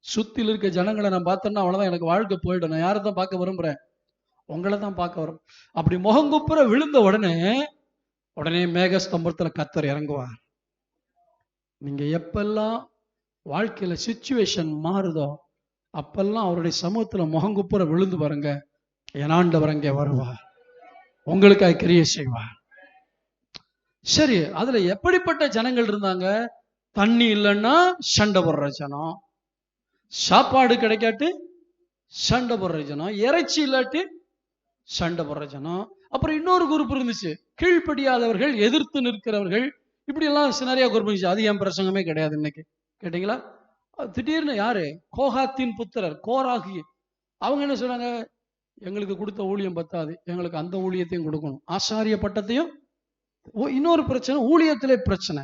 சுத்தில இருக்க ஜனங்களை நான் பார்த்தேன்னா அவ்வளவுதான், எனக்கு வாழ்க்கை போயிடும். நான் யாரை தான் பார்க்க விரும்புறேன்? உங்களை தான் பார்க்க வரும். அப்படி முகங்குப்புற விழுந்த உடனே மேகஸ்தம்பத்துல கர்த்தர் இறங்குவார். நீங்க எப்பெல்லாம் வாழ்க்கையில சிச்சுவேஷன் மாறுதோ அப்பெல்லாம் அவருடைய சமூகத்துல முகங்குப்புற விழுந்து பாருங்க, என் ஆண்டவர் அங்கே வருவார், உங்களுக்காக கிரியை செய்வார். சரி, அதுல எப்படிப்பட்ட ஜனங்கள் இருந்தாங்க? தண்ணி இல்லைன்னா சண்டை போடுற ஜனம், சாப்பாடு கிடைக்காட்டி சண்டை போடுற ஜனம், இறைச்சி இல்லாட்டி சண்டை போடுற ஜனம். அப்புறம் இன்னொரு குரூப் இருந்துச்சு, கீழ்ப்படியாதவர்கள், எதிர்த்து நிற்கிறவர்கள். இப்படி எல்லாம் நிறைய குரூப் இருந்துச்சு. அது என் பிரசங்கமே கிடையாது. இன்னைக்கு கேட்டீங்களா? திடீர்னு யாரு? கோகாத்தின் புத்திரர் கோராகி. அவங்க என்ன சொன்னாங்க? எங்களுக்கு கொடுத்த ஊழியம் பத்தாது, எங்களுக்கு அந்த ஊழியத்தையும் கொடுக்கணும், ஆசாரிய பட்டத்தையும். இன்னொரு பிரச்சனை, ஊழியத்திலே பிரச்சனை.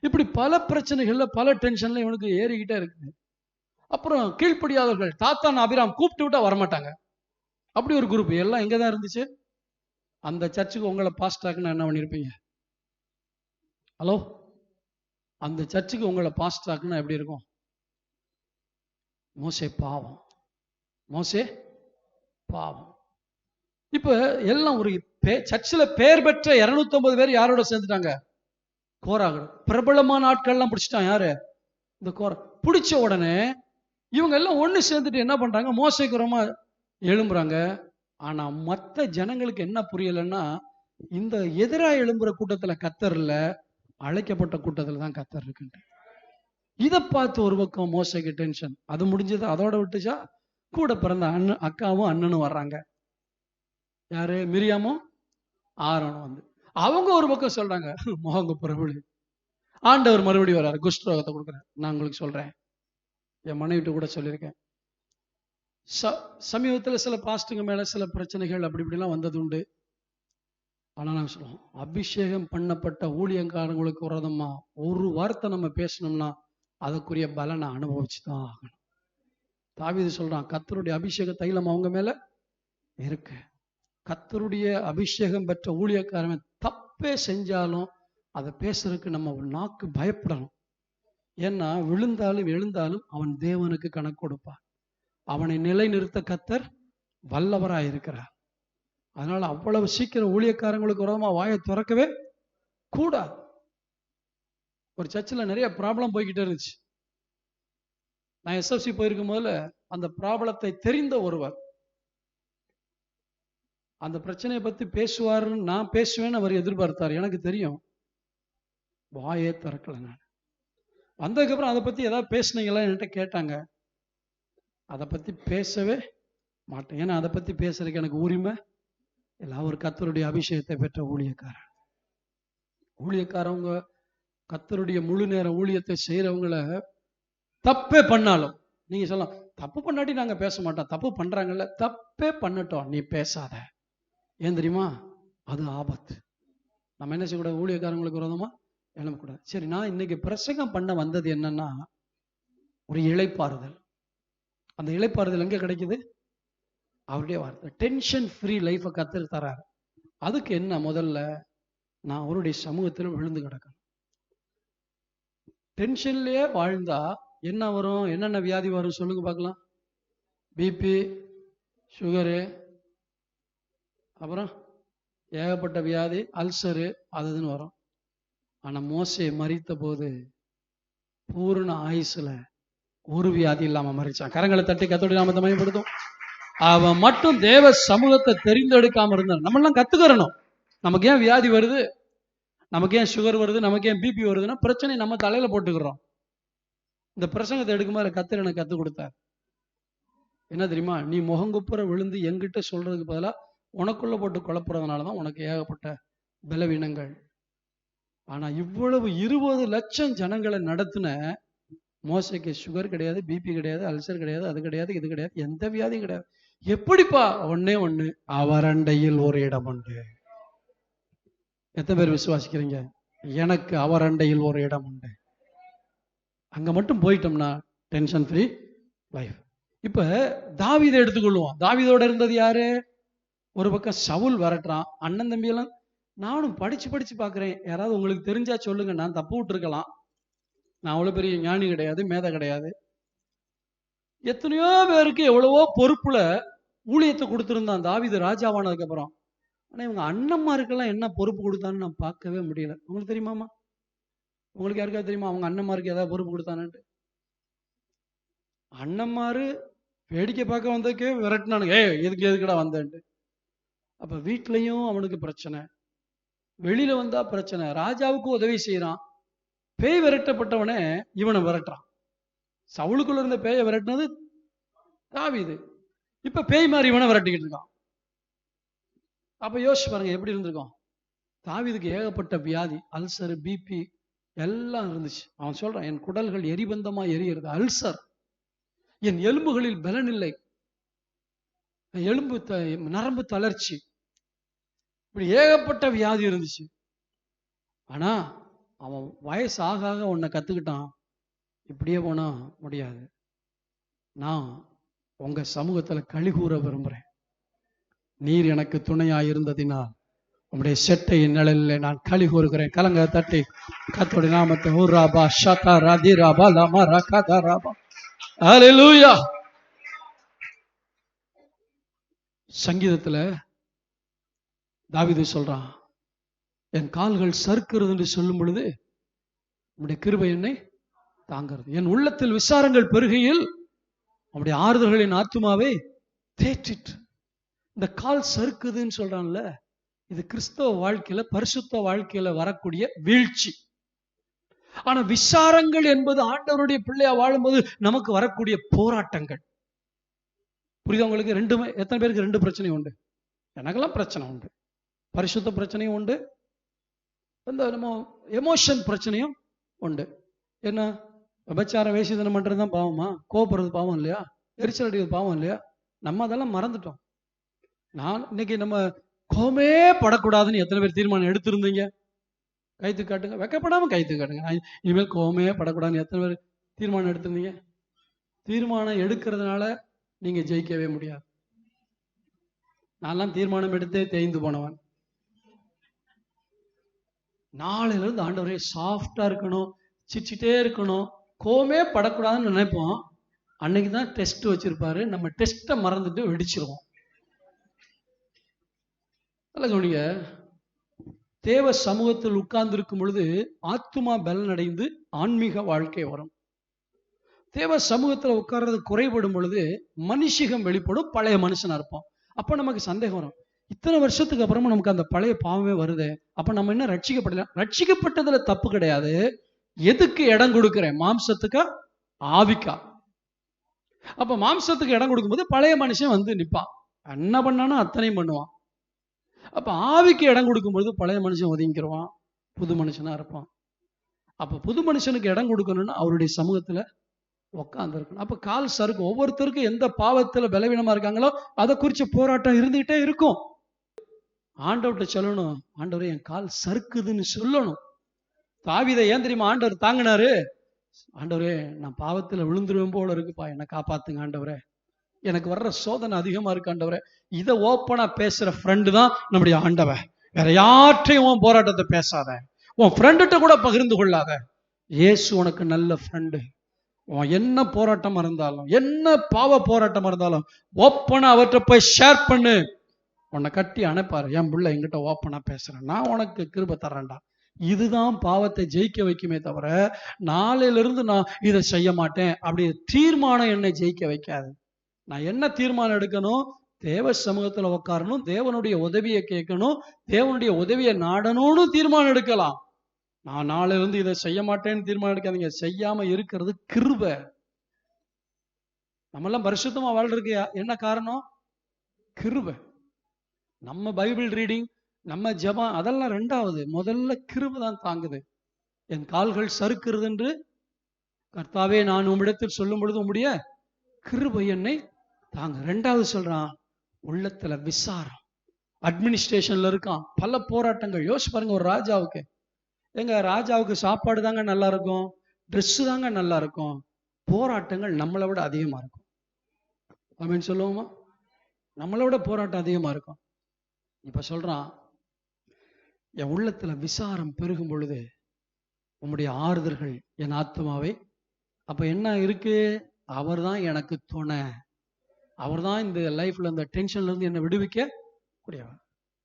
இப்படி பல பிரச்சனைகள்ல பல டென்ஷன்ல இவனுக்கு ஏறிக்கிட்டே இருக்குது. அப்புறம் கீழ்ப்படியாதவர்கள், தாத்தான் அபிராம் கூப்பிட்டு விட்டா வரமாட்டாங்க. அப்படி ஒரு குரூப் எல்லாம் எங்கதான் இருந்துச்சு? அந்த சர்ச்சுக்கு உங்களை பாஸ்டாக்குன்னா என்ன பண்ணிருப்பீங்க? ஹலோ, அந்த சர்ச்சுக்கு உங்களை பாஸ்டாக்குன்னா எப்படி இருக்கும்? மோசே பாவம், மோசே பாவம். இப்ப எல்லாம் ஒரு சர்ச்சில் பேர் பெற்ற 250 பேர் யாரோட சேர்ந்துட்டாங்க? கோராக. பிரபலமான ஆட்கள்லாம் பிடிச்சிட்டான். யாரு? இந்த கோரா. பிடிச்ச உடனே இவங்க எல்லாம் ஒண்ணு சேர்ந்துட்டு என்ன பண்றாங்க? மோசேக்கு ரொம்ப எழும்புறாங்க. ஆனா மற்ற ஜனங்களுக்கு என்ன புரியலன்னா, இந்த எதிராக எழும்புற கூட்டத்துல கர்த்தர் இல்ல, அழைக்கப்பட்ட கூட்டத்துல தான் கர்த்தர் இருக்குன்ட்டு. இதை பார்த்து ஒரு பக்கம் மோசேக்கு டென்ஷன். அது முடிஞ்சது, அதோட விட்டுச்சா? கூட பிறந்த அக்காவும் அண்ணனும் வர்றாங்க. யாரு? மிரியாமும் ஆரோனும் வந்து அவங்க ஒரு பக்கம் சொல்றாங்க, முகங்க பிரபுளி. ஆண்டவர் மறுபடியும் வர்றாரு, குஷ்டரோகத்தை கொடுக்குறேன். நான் உங்களுக்கு சொல்றேன், என் மனைவிட்டு கூட சொல்லியிருக்கேன். சமீபத்தில் சில பாஸ்டுங்க மேல சில பிரச்சனைகள் அப்படி இப்படிலாம் வந்தது உண்டு. ஆனா நாங்க சொல்லுவோம், அபிஷேகம் பண்ணப்பட்ட ஊழியக்காரங்களுக்கு விரதமா ஒரு வார்த்தை நம்ம பேசணும்னா அதுக்குரிய பலனை அனுபவிச்சுதான் ஆகணும். தாவீது சொல்றான், கர்த்தருடைய அபிஷேக தைலம் அவங்க மேல இருக்கு. கர்த்தருடைய அபிஷேகம் பெற்ற ஊழியக்காரன் தப்பே செஞ்சாலும் அதை பேசுறதுக்கு நம்ம நாக்கு பயப்படணும். ஏன்னா விழுந்தாலும் எழுந்தாலும் அவன் தேவனுக்கு கணக்கு கொடுப்பான். அவனை நிலைநிறுத்த கர்த்தர் வல்லவராயிருக்கிறார். அதனால அவ்வளவு சீக்கிரம் ஊழியக்காரங்களுக்கு விரோதமா வாயை திறக்கவே கூடாது. ஒரு சர்ச்சில் நிறைய ப்ராப்ளம் போய்கிட்டே இருந்துச்சு. நான் SFC போயிருக்கும் போதுல அந்த ப்ராப்ளத்தை தெரிந்த ஒருவர் அந்த பிரச்சனையை பத்தி பேசுவாருன்னு நான் பேசுவேன்னு அவர் எதிர்பார்த்தார். எனக்கு தெரியும், வாயே திறக்கல. நான் வந்ததுக்கப்புறம் அதை பத்தி ஏதாவது பேசுனீங்களா என்கிட்ட கேட்டாங்க. அதை பத்தி பேசவே மாட்டேன். ஏன்னா அதை பத்தி பேசுறதுக்கு எனக்கு உரிமை இல்லை. ஒரு கர்த்தருடைய அபிஷேகத்தை பெற்ற ஊழியக்காரவங்க கர்த்தருடைய முழு நேர ஊழியத்தை செய்யறவங்கள தப்பே பண்ணாலும் நீங்க சொல்லலாம், தப்பு பண்ணாட்டி நாங்க பேச மாட்டோம். தப்பு பண்றாங்கல்ல, தப்பே பண்ணட்டும், நீ பேசாத. ஏன் தெரியுமா? அது ஆபத்து. நம்ம என்ன செய்யக்கூடாது? ஊழியக்காரங்களுக்கு விரோதமா எழும்பக்கூடாது. சரி, நான் இன்னைக்கு பிரசங்கம் பண்ண வந்தது என்னன்னா, ஒரு இளைப்பாறுதல். அந்த இளைப்பாறுதல் எங்க கிடைக்குது? அவருடைய வார்த்தை. டென்ஷன் ஃப்ரீ லைஃபை கர்த்தர் தராரு. அதுக்கு என்ன? முதல்ல நான் அவருடைய சமூகத்தில் விழுந்து கிடக்கணும். டென்ஷன்லயே வாழ்ந்தா என்ன வரும்? என்னென்ன வியாதி வரும் சொல்லுங்க பார்க்கலாம். பிபி, சுகரு, அப்புறம் ஏகப்பட்ட வியாதி, அல்சரு, அதுன்னு வரும். ஆனா மோசே மரித்த போது பூர்ண ஆயுசுல ஒரு வியாதி இல்லாம மரிச்சான். கரங்களை தட்டி கர்த்தருடைய நாமத்தை மகிமைப்படுத்தும். அவன் மட்டும் தேவ சமூகத்தை தெரிந்தெடுக்காம இருந்தான். நம்ம எல்லாம் கத்துக்கிறணும். நமக்கு ஏன் வியாதி வருது, நமக்கு ஏன் சுகர் வருது, நமக்கு ஏன் பிபி வருதுன்னா பிரச்சனை நம்ம தலையில போட்டுக்கிறோம். இந்த பிரசங்கத்தை எடுக்கும்போது கர்த்தர் எனக்கு கத்துக் கொடுத்தார். என்ன தெரியுமா? நீ முகங்குப்புற விழுந்து எங்கிட்ட சொல்றதுக்கு பதிலா உனக்குள்ள போட்டு குழப்புறதுனாலதான் உனக்கு ஏகப்பட்ட பலவீனங்கள். ஆனா இவ்வளவு 20 லட்சம் ஜனங்களை நடத்தின மோசைக்கு சுகர் கிடையாது, பிபி கிடையாது, அல்சர் கிடையாது, அது கிடையாது, இது கிடையாது, எந்த வியாதியும் கிடையாது. எப்படிப்பா? ஒன்னே ஒண்ணு, அவரண்டையில் ஒரு இடம் உண்டு. எத்தனை பேர் விசுவாசிக்கிறீங்க? எனக்கு அவரண்டையில் ஒரு இடம் உண்டு. அங்க மட்டும் போயிட்டோம்னா டென்ஷன் ஃப்ரீ லைஃப். இப்ப தாவீதை எடுத்துக்கொள்வோம். தாவீதோட இருந்தது யாரு? ஒரு பக்கம் சவுல் வரட்டுறான். அண்ணன் தம்பி எல்லாம் நானும் படிச்சு பாக்குறேன். யாராவது உங்களுக்கு தெரிஞ்சா சொல்லுங்க, நான் தப்பு விட்டுருக்கலாம். நான் அவ்வளவு பெரிய ஞானி கிடையாது, மேதை கிடையாது. எத்தனையோ பேருக்கு எவ்வளவோ பொறுப்புல ஊழியத்தை கொடுத்திருந்தான் தாவீது ராஜாவானதுக்கு அப்புறம். ஆனா இவங்க அண்ணன்மாருக்கெல்லாம் என்ன பொறுப்பு கொடுத்தான்னு நான் பார்க்கவே முடியல. உங்களுக்கு தெரியுமாமா? உங்களுக்கு யாருக்காவது தெரியுமா அவங்க அண்ணன்மாருக்கு ஏதாவது பொறுப்பு கொடுத்தானு? அண்ணன்மாரு வேடிக்கை பார்க்க வந்ததுக்கே விரட்டினானுங்க, எதுக்குடா வந்தேன்ட்டு. அப்ப வீட்லயும் அவனுக்கு பிரச்சனை, வெளியில வந்தா பிரச்சனை. ராஜாவுக்கு உதவி செய்யறான். பேய் விரட்டப்பட்டவனே இவனை விரட்டுறான். சவுலுக்குள்ள இருந்த பேயை விரட்டினது தாவீது. இப்ப பேய் மாதிரி இவனை விரட்டிக்கிட்டு இருக்கான். அப்ப யோசிச்சு பாருங்க எப்படி இருந்திருக்கும். தாவீதுக்கு ஏகப்பட்ட வியாதி, அல்சர், பிபி எல்லாம் இருந்துச்சு. அவன் சொல்றான், என் குடல்கள் எரிபந்தமா எரிகிறது, அல்சர், என் எலும்புகளில் பலன் இல்லை, நரம்பு தளர்ச்சி, இப்படி ஏகப்பட்ட வியாதி இருந்துச்சு. ஆனா அவன் வயசு ஆக ஆக உன்னை கத்துக்கிட்டான். இப்படியே போனா முடியாது, நான் உங்க சமூகத்துல களி கூற விரும்புறேன். நீர் எனக்கு துணையாயிருந்ததினால் உங்களுடைய செட்டையின் நிழலில் நான் களி கூறுகிறேன். கலங்க தட்டி கர்த்தருடைய நாமத்தை ஊராபா ஷதா ராதிராபா லமா ரகதராபா. ஹல்லேலூயா. சங்கீதத்துல தாவீது சொல்றான், என் கால்கள் சறுக்கிறது என்று சொல்லும் பொழுது உம்முடைய கிருபை என்னை தாங்கிறது. என் உள்ளத்தில் விசாரங்கள் பெருகையில் உம்முடைய ஆறுதல்களின் ஆத்துமாவை தேற்றிற்று. இந்த கால் சறுக்குதுன்னு சொல்றான்ல, இது கிறிஸ்தவ வாழ்க்கையில, பரிசுத்த வாழ்க்கையில வரக்கூடிய வீழ்ச்சி. ஆனா விசாரங்கள் என்பது ஆண்டவருடைய பிள்ளையா வாழும்போது நமக்கு வரக்கூடிய போராட்டங்கள். புரியுதா உங்களுக்கு? ரெண்டுமே. எத்தனை பேருக்கு ரெண்டு பிரச்சனை உண்டு? எனக்கெல்லாம் பிரச்சனை உண்டு. பரிசுத்த பிரச்சனையும் உண்டு, இந்த நம்ம எமோஷன் பிரச்சனையும் உண்டு. என்ன, விபச்சாரம் வேசித்தனம் பண்றது தான் பாவமா? கோபப்படுறது பாவம் இல்லையா? எரிச்சல் அடிக்கிறது பாவம் இல்லையா? நம்ம அதெல்லாம் மறந்துட்டோம். நான் இன்னைக்கு நம்ம கோமே படக்கூடாதுன்னு எத்தனை பேர் தீர்மானம் எடுத்திருந்தீங்க? கைத்து காட்டுங்க. வெக்கப்படாம கைத்து காட்டுங்க. இனிமேல் கோமே படக்கூடாதுன்னு எத்தனை பேர் தீர்மானம் எடுத்திருந்தீங்க? தீர்மானம் எடுக்கிறதுனால நீங்க ஜெயிக்கவே முடியாது. நான்லாம் தீர்மானம் எடுத்தே தேய்ந்து போனவன். நாளையில இருந்து ஆண்டவரே சாஃப்டா இருக்கணும், சிரிச்சிட்டே இருக்கணும், கோவமே படக்கூடாதுன்னு நினைப்போம். அன்னைக்கு தான் டெஸ்ட் வச்சிருப்பாரு, நம்ம டெஸ்ட்டை மறந்துட்டு வெடிச்சிருவோம். நல்ல கவனிங்க, தேவ சமூகத்தில் உட்கார்ந்து இருக்கும் பொழுது ஆத்துமா பலன் அடைந்து ஆன்மீக வாழ்க்கை வரும். தேவ சமூகத்துல உட்கார்றது குறைபடும் பொழுது மனுஷிகம் வெளிப்படும், பழைய மனுஷனா இருப்போம். அப்ப நமக்கு சந்தேகம் வரும், இத்தனை வருஷத்துக்கு அப்புறமா நமக்கு அந்த பழைய பாவமே வருது, அப்ப நம்ம என்ன ரட்சிக்கப்படல? ரட்சிக்கப்பட்டதுல தப்பு கிடையாது. எதுக்கு இடம் கொடுக்கிறேன்? மாம்சத்துக்கா ஆவிக்கா? அப்ப மாம்சத்துக்கு இடம் கொடுக்கும்போது பழைய மனுஷன் வந்து நிப்பான், என்ன பண்ணானோ அத்தனையும் பண்ணுவான். அப்ப ஆவிக்கு இடம் கொடுக்கும்போது பழைய மனுஷன் ஒதுங்கிடுவான், புது மனுஷனா இருப்பான். அப்ப புது மனுஷனுக்கு இடம் கொடுக்கணும்னா அவருடைய சமூகத்துல உட்கார்ந்து இருக்கணும். அப்ப கால் சறுக்கும். ஒவ்வொருத்தருக்கும் எந்த பாவத்துல பலவீனமா இருக்காங்களோ அதை குறிச்ச போராட்டம் இருந்துகிட்டே இருக்கும். ஆண்டவர்கிட்ட சொல்லணும், ஆண்டவரே என் கால் சறுக்குதுன்னு சொல்லணும். தாவீதை ஏன் தெரியுமா ஆண்டவர் தாங்கினாரு? ஆண்டவரே நான் பாவத்துல விழுந்துருவேன் போல இருக்குப்பா, என்னை காப்பாத்துங்க ஆண்டவரே, எனக்கு வர்ற சோதனை அதிகமா இருக்கு ஆண்டவரே. இதை ஓப்பனா பேசுற ஃப்ரெண்டு தான் நம்முடைய ஆண்டவன். வேற யார்ட்டையும் உன் போராட்டத்தை பேசாத, உன் ஃப்ரெண்டுகிட்ட கூட பகிர்ந்து கொள்ளாத. இயேசு உனக்கு நல்ல ஃப்ரெண்டு. உன் என்ன போராட்டமா இருந்தாலும், என்ன பாவ போராட்டமா இருந்தாலும் ஓப்பனா அவர்கிட்ட போய் ஷேர் பண்ணு. உன்னை கட்டி அணைப்பாரு. என் பிள்ளை என்கிட்ட ஓப்பனா பேசுறேன், நான் உனக்கு கிருபை தர்றேன்டா. இதுதான் பாவத்தை ஜெயிக்க வைக்குமே தவிர நாளையில இருந்து நான் இதை செய்ய மாட்டேன் அப்படி தீர்மானம் என்னை ஜெயிக்க வைக்காது. நான் என்ன தீர்மானம் எடுக்கணும்? தேவ சமூகத்துல உட்காரணும், தேவனுடைய உதவியை கேட்கணும், தேவனுடைய உதவியை நாடணும்னு தீர்மானம் எடுக்கலாம். நான் நாளையில இருந்து இதை செய்ய மாட்டேன்னு தீர்மானம் எடுக்காதீங்க. செய்யாம இருக்கிறது கிருபை. நம்ம எல்லாம் பரிசுத்தமா வாழ்றதுக்கு என்ன காரணம்? கிருபை. நம்ம பைபிள் ரீடிங், நம்ம ஜெபம் அதெல்லாம் ரெண்டாவது, முதல்ல கிருபை தான் தாங்குது. என் கால்கள் சறுக்கிறது என்று கர்த்தாவே நான் உம்மிடத்தில் சொல்லும் பொழுது உம்முடைய கிருபை என்னை தாங்க. ரெண்டாவது சொல்றான், உள்ளத்துல விசாரம். அட்மினிஸ்ட்ரேஷன்ல இருக்கான், பல போராட்டங்கள். யோசிச்சு பாருங்க, ஒரு ராஜாவுக்கு, எங்க ராஜாவுக்கு சாப்பாடு தாங்க நல்லா இருக்கும், ட்ரெஸ் தாங்க நல்லா இருக்கும், போராட்டங்கள் நம்மளை விட அதிகமா இருக்கும். அப்படின்னு சொல்லுவோமா? நம்மளை விட போராட்டம் அதிகமா இருக்கும். இப்ப சொல்றான், என் உள்ளத்துல விசாரம் பெருகும் பொழுது உம்முடைய ஆறுதல்கள் என் ஆத்மாவை. அப்ப என்ன இருக்கு? அவர் தான் எனக்கு துணை, அவர் தான் இந்த லைஃப்ல இந்த டென்ஷன்ல இருந்து என்னை விடுவிக்க கூடியவர்.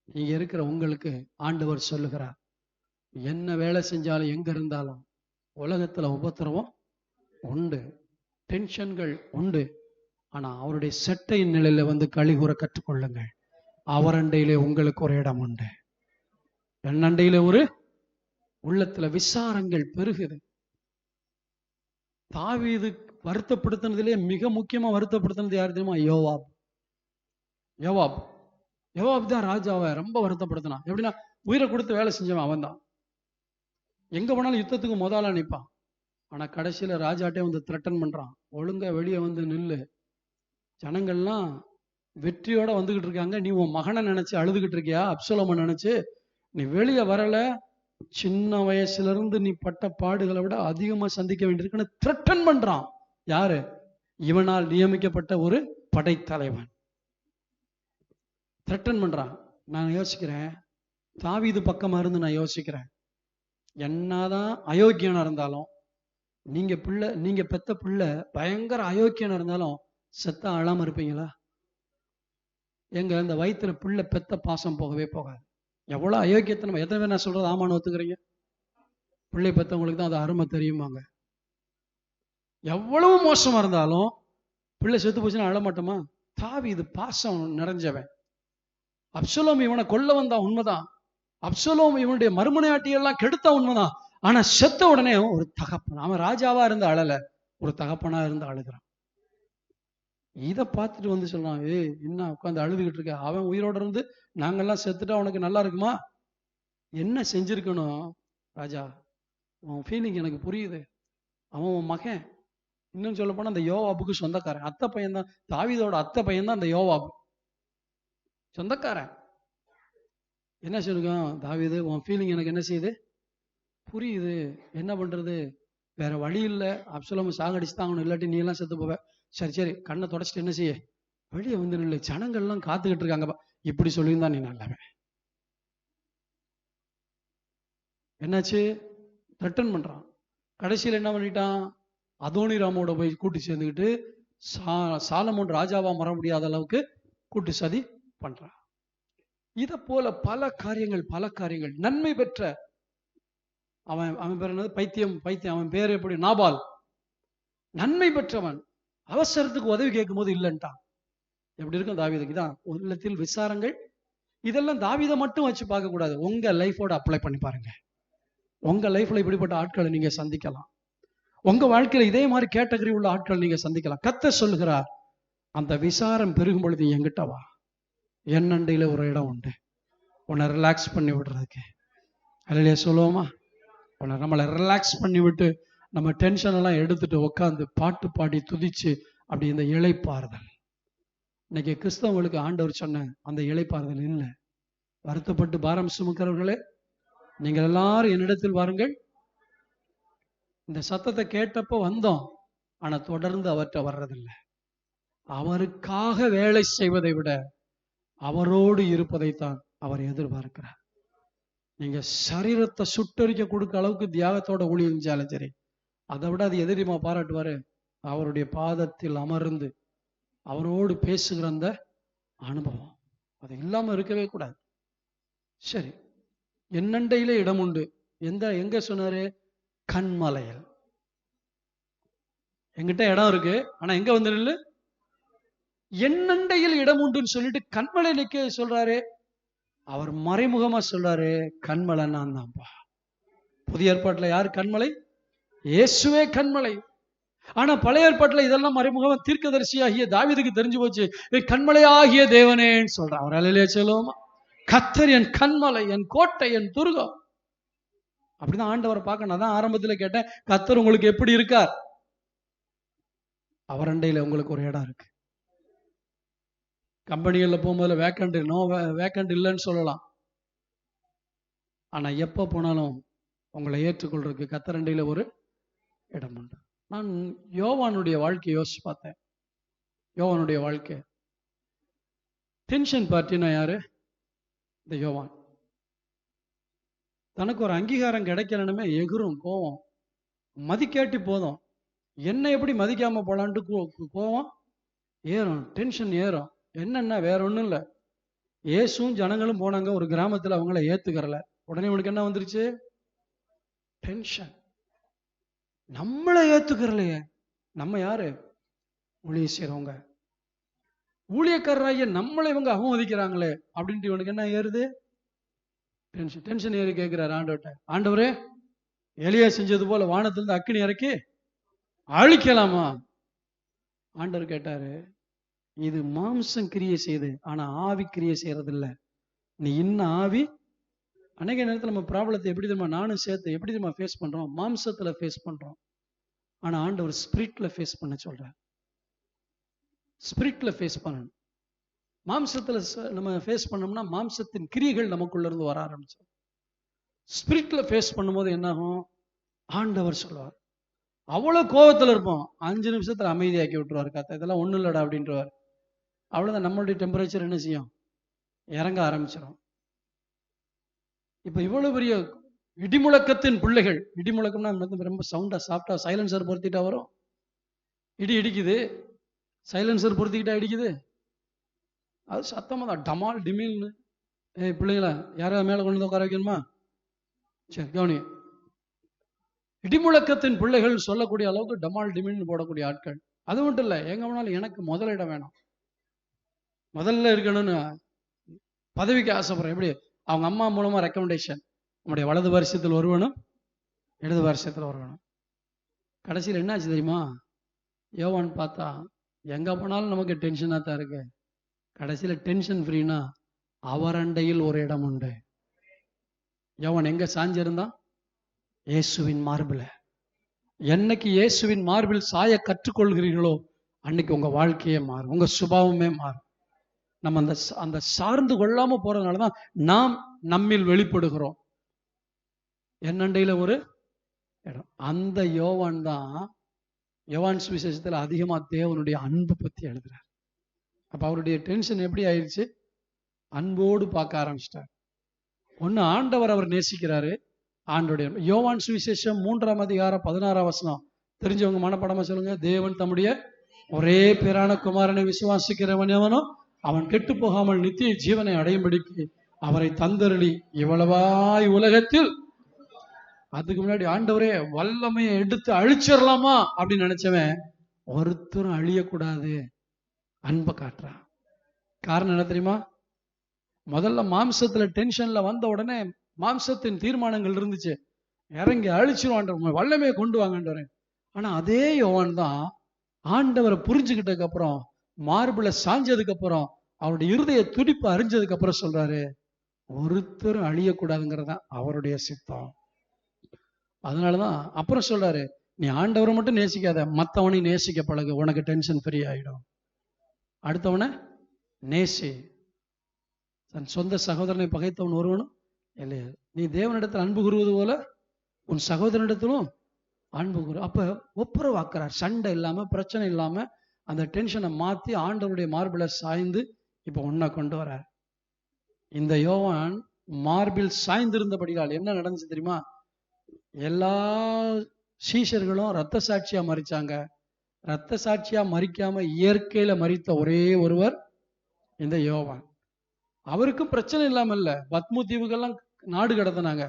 நீங்க இருக்கிற உங்களுக்கு ஆண்டவர் சொல்லுகிறார், என்ன வேலை செஞ்சாலும் எங்க இருந்தாலும் உலகத்துல உபத்திரவம் உண்டு, டென்ஷன்கள் உண்டு. ஆனா அவருடைய செட்டையின் நிலையில வந்து கழிகூற கற்றுக்கொள்ளுங்கள். அவர் அண்டையிலே உங்களுக்கு ஒரு இடம் உண்டு. என் அண்டையிலே ஒரு உள்ளத்துல விசாரங்கள் பெருகுது. தாவீது வருத்தப்படுத்தினதிலே மிக முக்கியமா வருத்தப்படுத்தினது யார் தெரியுமா? யோவாப். யோவாப் யோவாப் தான் ராஜாவை ரொம்ப வருத்தப்படுத்தினான். எப்படின்னா, உயிரை கொடுத்து வேலை செஞ்சவன் அவன் தான். எங்க போனாலும் யுத்தத்துக்கு முதலா நிற்பான். ஆனா கடைசியில ராஜாட்டே வந்து த்ரெட்டன் பண்றான், ஒழுங்கா வெளியே வந்து நில்லு, ஜனங்கள்லாம் வெற்றியோட வந்துகிட்டு இருக்காங்க, நீ உன் மகனை நினைச்சு அழுதுகிட்டு இருக்கியா, அப்சலோமை நினைச்சு, நீ வெளியே வரல, சின்ன வயசுல இருந்து நீ பட்ட பாடுகளை விட அதிகமா சந்திக்க வேண்டியிருக்குன்னு த்ரெட்டன் பண்றான். யாரு? இவனால் நியமிக்கப்பட்ட ஒரு படைத்தலைவன் த்ரெட்டன் பண்றான். நான் யோசிக்கிறேன், தாவீது பக்கமா இருந்து நான் யோசிக்கிறேன், என்னதான் அயோக்கியனா இருந்தாலும், நீங்க பெத்த பிள்ளை பயங்கர அயோக்கியனா இருந்தாலும் செத்தா அழாம இருப்பீங்களா? எங்க இந்த வயிற்றுல பிள்ளை பெத்த பாசம் போகவே போகாது. எவ்வளவு அயோக்கியத்தை நம்ம எத்தனை பேர் நான் சொல்றது ஆமான்னு ஒத்துக்கிறீங்க? பிள்ளை பெற்றவங்களுக்கு தான் அது அருமை தெரியுமாங்க. எவ்வளவு மோசமா இருந்தாலும் பிள்ளை செத்து போச்சுன்னா அழமாட்டோமா? தாவீது பாசம் நிறைஞ்சவன். அப்சலோம் இவனை கொல்ல வந்தான், உண்மைதான். அப்சலோம் இவனுடைய மறுமனையாட்டியெல்லாம் கெடுத்தா, உண்மைதான். ஆனா செத்த உடனே ஒரு தகப்பன், அவன் ராஜாவா இருந்து அழல, ஒரு தகப்பனா இருந்து அழுகிறான். இதை பார்த்துட்டு வந்து சொல்றான், என்ன உட்காந்து அழுதுகிட்டு இருக்க, அவன் உயிரோட இருந்து நாங்கெல்லாம் செத்துட்டா உனக்கு நல்லா இருக்குமா? என்ன செஞ்சிருக்கணும் ராஜா? உன் ஃபீலிங் எனக்கு புரியுது. அவன் உன் மகன். இன்னும் சொல்ல போனா அந்த யோவாபுக்கு சொந்தக்காரன், அத்தை பையன் தான். தாவீதோட அத்தை பையன் தான் அந்த யோவாபு, சொந்தக்காரன். என்ன சொல்லுங்க, தாவீது உன் ஃபீலிங் எனக்கு என்ன செய்யுது, புரியுது. என்ன பண்றது, வேற வழி இல்லை, அப்சலோம் சாகடிச்சு தான் அவனு, இல்லாட்டி நீ எல்லாம் செத்து போவ. சரி சரி, கண்ணை தொடச்சிட்டு என்ன செய்ய, வெளியே வந்து நில்லு, ஜனங்கள்லாம் காத்துக்கிட்டு இருக்காங்கப்பா. இப்படி சொல்லியிருந்தா நீ நல்லவன். என்னாச்சு? ரிட்டர்ன் பண்றான். கடைசியில் என்ன பண்ணிட்டான்? அதோனிராமோட போய் கூட்டி சேர்ந்துக்கிட்டு சாலமோன் ராஜாவா மற முடியாத அளவுக்கு கூட்டு சதி பண்றான். இத போல பல காரியங்கள் நன்மை பெற்ற அவன் பேர் என்னது, பைத்தியம், அவன் பேர் எப்படி, நாபால். நன்மை பெற்றவன் அவசரத்துக்கு உதவி கேட்கும் போது இல்லைன்ட்டான். எப்படி இருக்கும் தாவீதுக்கு தான் உள்ளத்தில் விசாரங்கள். இதெல்லாம் தாவீதை மட்டும் வச்சு பார்க்க கூடாது, உங்க லைஃபோட அப்ளை பண்ணி பாருங்க. உங்க லைஃப்ல இப்படிப்பட்ட ஆட்களை நீங்க சந்திக்கலாம். உங்க வாழ்க்கையில இதே மாதிரி கேட்டகரி உள்ள ஆட்கள் நீங்க சந்திக்கலாம். கர்த்தர் சொல்லுகிறார், அந்த விசாரம் பெருகும் பொழுது என்கிட்ட வா, என் அண்டையில ஒரு இடம் உண்டு, உன்னை ரிலாக்ஸ் பண்ணி விடுறதுக்கு. அல்லையா சொல்லுவோமா? உன்னை நம்மளை ரிலாக்ஸ் பண்ணி விட்டு நம்ம டென்ஷன் எல்லாம் எடுத்துட்டு உட்காந்து பாட்டு பாடி துதிச்சு அப்படி இந்த இளைப்பாறுதல். இன்னைக்கு கிறிஸ்தவங்களுக்கு ஆண்டவர் சொன்ன அந்த இளைப்பாறுதல் இல்லை. வருத்தப்பட்டு பாரம் சுமக்கிறவர்களே, நீங்கள் எல்லாரும் என்னிடத்தில் வாருங்கள். இந்த சத்தத்தை கேட்டப்போ வந்தோம், ஆனா தொடர்ந்து அவர்கிட்ட வர்றதில்லை. அவருக்காக வேலை செய்வதை விட அவரோடு இருப்பதைத்தான் அவர் எதிர்பார்க்கிறார். நீங்க சரீரத்தை சுட்டரிக்க கொடுக்க அளவுக்கு தியாகத்தோட ஊழியம் செஞ்சாலும் சரி, அதை விட அது எதிரிமா பாராட்டுவாரு, அவருடைய பாதத்தில் அமர்ந்து அவரோடு பேசுகிற அந்த அனுபவம். அது இல்லாம இருக்கவே கூடாது. சரி, என்னண்டையில இடம் உண்டு. எங்க சொன்னாரு? கண்மலையில். எங்கிட்ட இடம் இருக்கு, ஆனா எங்க வந்து நில்லு? என்னண்டையில் இடம் உண்டுன்னு சொல்லிட்டு கண்மலை நிக்க சொல்றாரு. அவர் மறைமுகமா சொல்றாரு, கண்மலை நான் தான்ப்பா. புதிய ஏற்பாட்டுல யாரு கண்மலை? இயேசுவே கண்மலை. ஆனா பழைய ஏற்பாட்டுல இதெல்லாம் மறைமுகமா தீர்க்கதரிசியாகிய தாவீதுக்கு தெரிஞ்சு போச்சு. கண்மலையாகிய தேவனேன்னு சொல்றான். அவர் அல்லேலூயா சொல்லுவோமா? கர்த்தர் என் கண்மலை, என் கோட்டை, என் துருகம். அப்படிதான் ஆண்டவரை பார்க்கணும். அதான் ஆரம்பத்துல கேட்டேன், கர்த்தர் உங்களுக்கு எப்படி இருக்கார்? அவர் அண்டையில உங்களுக்கு ஒரு இடம் இருக்கு. கம்பெனிகள்ல போகும்போது வேக்கண்ட் இல்லைன்னு சொல்லலாம், ஆனா எப்ப போனாலும் உங்களை ஏற்றுக்கொள்றதுக்கு கர்த்தர் அண்டையில ஒரு இடம் உண்டு. நான் யோவானுடைய வாழ்க்கையை யோசிச்சு பார்த்தேன். யோவானுடைய வாழ்க்கை டென்ஷன் பார்ட்டினா யாரு? இந்த யோவான். தனக்கு ஒரு அங்கீகாரம் கிடைக்கலனுமே எகுரும் கோவம், மதிக்காட்டி போதும், என்ன எப்படி மதிக்காம போலான்ட்டு கோவம் ஏறும், டென்ஷன் ஏறும். என்னன்னா வேற ஒண்ணும் இல்லை, இயேசுவும் ஜனங்களும் போனாங்க ஒரு கிராமத்துல, அவங்கள ஏத்துக்கறல. உடனே உனக்கு என்ன வந்துருச்சு? டென்ஷன். நம்மளை ஏத்துக்கறலையே, நம்ம யாரு? ஊழியம் செய்றவங்க, ஊழியக்காரராகிய நம்மளை இவங்க அவமதிக்கிறாங்களே அப்படின்ட்டு இவனுக்கு என்ன ஏறுது? டென்ஷன் ஏறி கேட்கிறாரு ஆண்டவர்கிட்ட, ஆண்டவரே எலியா செஞ்சது போல வானத்திலிருந்து அக்கினி இறக்கி அழிக்கலாமா? ஆண்டவர் கேட்டாரு, இது மாம்சம் கிரியை செய்யுது, ஆனா ஆவி கிரியை செய்யறது இல்ல. நீ இன்னும் ஆவி. அநேக நேரத்தில் நம்ம ப்ராப்ளத்தை எப்படி தெரியுமா, நானும் சேர்த்து எப்படி தெரியுமா ஃபேஸ் பண்றோம்? மாம்சத்துல ஃபேஸ் பண்றோம். ஆனா ஆண்டவர் ஸ்பிரிட்ல ஃபேஸ் பண்ண சொல்றார். ஸ்பிரிட்ல ஃபேஸ் பண்ணணும். மாம்சத்துல நம்ம ஃபேஸ் பண்ணோம்னா மாம்சத்தின் கிரியைகள் நமக்குள்ள இருந்து வர ஆரம்பிச்சோம். ஸ்பிரிட்ல ஃபேஸ் பண்ணும்போது என்ன ஆகும்? ஆண்டவர் சொல்லுவார். அவ்வளவு கோபத்துல இருப்போம், 5 நிமிஷத்துல அமைதியாக்கி விட்டுருவாரு. கத்த இதெல்லாம் ஒண்ணும் இல்லடா அப்படின்றவார். அவ்வளவுதான், நம்மளுடைய டெம்பரேச்சர் என்ன செய்யும்? இறங்க ஆரம்பிச்சிடும். இப்ப இவ்வளவு பெரிய இடிமுழக்கத்தின் பிள்ளைகள், இடிமுழக்கம்னா ரொம்ப சவுண்டா சாப்பிட்டா சைலன்சர் பொருத்திட்டா வரும். இடி இடிக்குது, சைலன்சர் பொருத்திக்கிட்டா இடிக்குது, அது சத்தமா தான் டமால் டிமில்னு. பிள்ளைங்களா யாராவது மேல கொண்டு வந்து உட்கார வைக்கணுமா? சரி கவனி. இடிமுழக்கத்தின் பிள்ளைகள் சொல்லக்கூடிய அளவுக்கு டமால் டிமில்னு போடக்கூடிய ஆட்கள். அது மட்டும் இல்ல, எங்க வேணாலும் எனக்கு முதலிடம் வேணும், முதல்ல இருக்கணும்னு பதவிக்கு ஆசைப்படுறேன். எப்படி? அவங்க அம்மா மூலமா ரெக்கமெண்டேஷன், நம்முடைய வலது வருஷத்தில் ஒருவனும் இடது வருஷத்துல ஒருவனும். கடைசியில் என்னாச்சு தெரியுமா? யோவான் பார்த்தா எங்க போனாலும் நமக்கு டென்ஷனா தான் இருக்கு. கடைசியில டென்ஷன் ஃப்ரீனா அவர் அண்டையில் ஒரு இடம் உண்டு. யோவான் எங்க சாஞ்சிருந்தான்? இயேசுவின் மார்பில். என்னைக்கு இயேசுவின் மார்பில் சாய கற்றுக்கொள்கிறீர்களோ அன்னைக்கு உங்க வாழ்க்கையே மாறும், உங்க சுபாவமே மாறும். நம்ம அந்த சார்ந்து கொள்ளாம போறதுனாலதான் நாம் நம்மில் வெளிப்படுகிறோம். என்னண்டையில ஒரு இடம். அந்த யோவான் தான் யோவான் சுவிசேஷத்துல அதிகமா தேவனுடைய அன்பு பத்தி எழுதுறார். அப்ப அவருடைய டென்ஷன் எப்படி ஆயிடுச்சு? அன்போடு பார்க்க ஆரம்பிச்சிட்டார். ஒண்ணு, ஆண்டவர் அவர் நேசிக்கிறாரு. ஆண்டோடைய யோவான் சுவிசேஷம் 3ஆம் அதிகாரம் 16ஆம் வசனம், தெரிஞ்சவங்க மனப்படமா சொல்லுங்க. தேவன் தம்முடைய ஒரே பேரான குமாரனை விசுவாசிக்கிறவன் எவனோ அவன் கெட்டு போகாமல் நித்திய ஜீவனை அடையும்படிக்கு அவரை தந்தருளி இவ்வளவாய் உலகத்தில். அதுக்கு முன்னாடி ஆண்டவரே வல்லமையை எடுத்து அழிச்சிடலாமா அப்படின்னு நினைச்சவன் ஒருத்தரும் அழியக்கூடாது அன்பை காட்டுறான். காரணம் என்ன தெரியுமா? முதல்ல மாம்சத்துல டென்ஷன்ல வந்த உடனே மாம்சத்தின் தீர்மானங்கள் இருந்துச்சு, இறங்கி அழிச்சிருவான், வல்லமையை கொண்டு வாங்கன்றேன். ஆனா அதே யோவான் தான் ஆண்டவரை புரிஞ்சுக்கிட்டதுக்கு அப்புறம், மார்பிள சாஞ்சதுக்கு அப்புறம், அவருடைய இருதய துடிப்பு அறிஞ்சதுக்கு அப்புறம் சொல்றாரு, ஒருத்தரும் அழியக்கூடாதுங்கிறதான் அவருடைய சித்தம். அதனாலதான் அப்புறம் சொல்றாரு, நீ ஆண்டவரை மட்டும் நேசிக்காத, மத்தவனை நேசிக்க பழகு, உனக்கு டென்ஷன் ஃப்ரீ ஆயிடும். அடுத்தவனை நேசி. தன் சொந்த சகோதரனை பகைத்தவன் ஒருவனும் இல்லையா. நீ தேவனிடத்தில் அன்பு கூறுவது போல உன் சகோதரனிடத்திலும் அன்பு கூறு. அப்ப ஒப்புரவாக்குறார். சண்டை இல்லாம, பிரச்சனை இல்லாம அந்த டென்ஷனை மாத்தி ஆண்டவருடைய மார்பிள சாய்ந்து இப்ப ஒன்னா கொண்டு வரார். இந்த யோவான் மார்பில் சாய்ந்திருந்தபடியால் என்ன நடந்துச்சு தெரியுமா? எல்லா சீஷர்களும் இரத்த சாட்சியா மரிச்சாங்க. இரத்த சாட்சியா மரிக்காம இயற்கையில மரித்த ஒரே ஒருவர் இந்த யோவான். அவருக்கும் பிரச்சனை இல்லாம இல்ல, பத்மு தீவுகள்லாம் நாடு கடத்தினாங்க.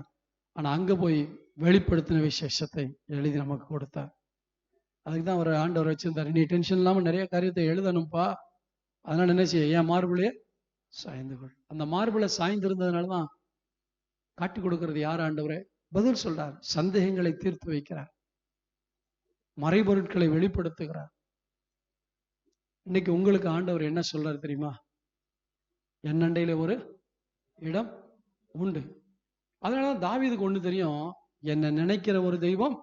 ஆனா அங்க போய் வெளிப்படுத்தின விசேஷத்தை எழுதி நமக்கு கொடுத்தார். அதுக்குதான் அவர் ஆண்டவர் வச்சிருந்தாரு, நீ டென்ஷன் இல்லாம நிறைய காரியத்தை எழுதணும்பா, அதனால என்ன செய்ய, என் மார்பிளையே சாய்ந்து கொள். அந்த மார்பிள சாய்ந்து இருந்ததுனாலதான் காட்டி கொடுக்கிறது யார்? ஆண்டவரே பதில் சொல்றார். சந்தேகங்களை தீர்த்து வைக்கிறார், மறைபொருட்களை வெளிப்படுத்துகிறார். இன்னைக்கு உங்களுக்கு ஆண்டவர் என்ன சொல்றாரு தெரியுமா? என்னண்டையில ஒரு இடம் உண்டு. அதனாலதான் தாவீதுக்கு ஒண்ணு தெரியும், என்ன நினைக்கிற ஒரு தெய்வம்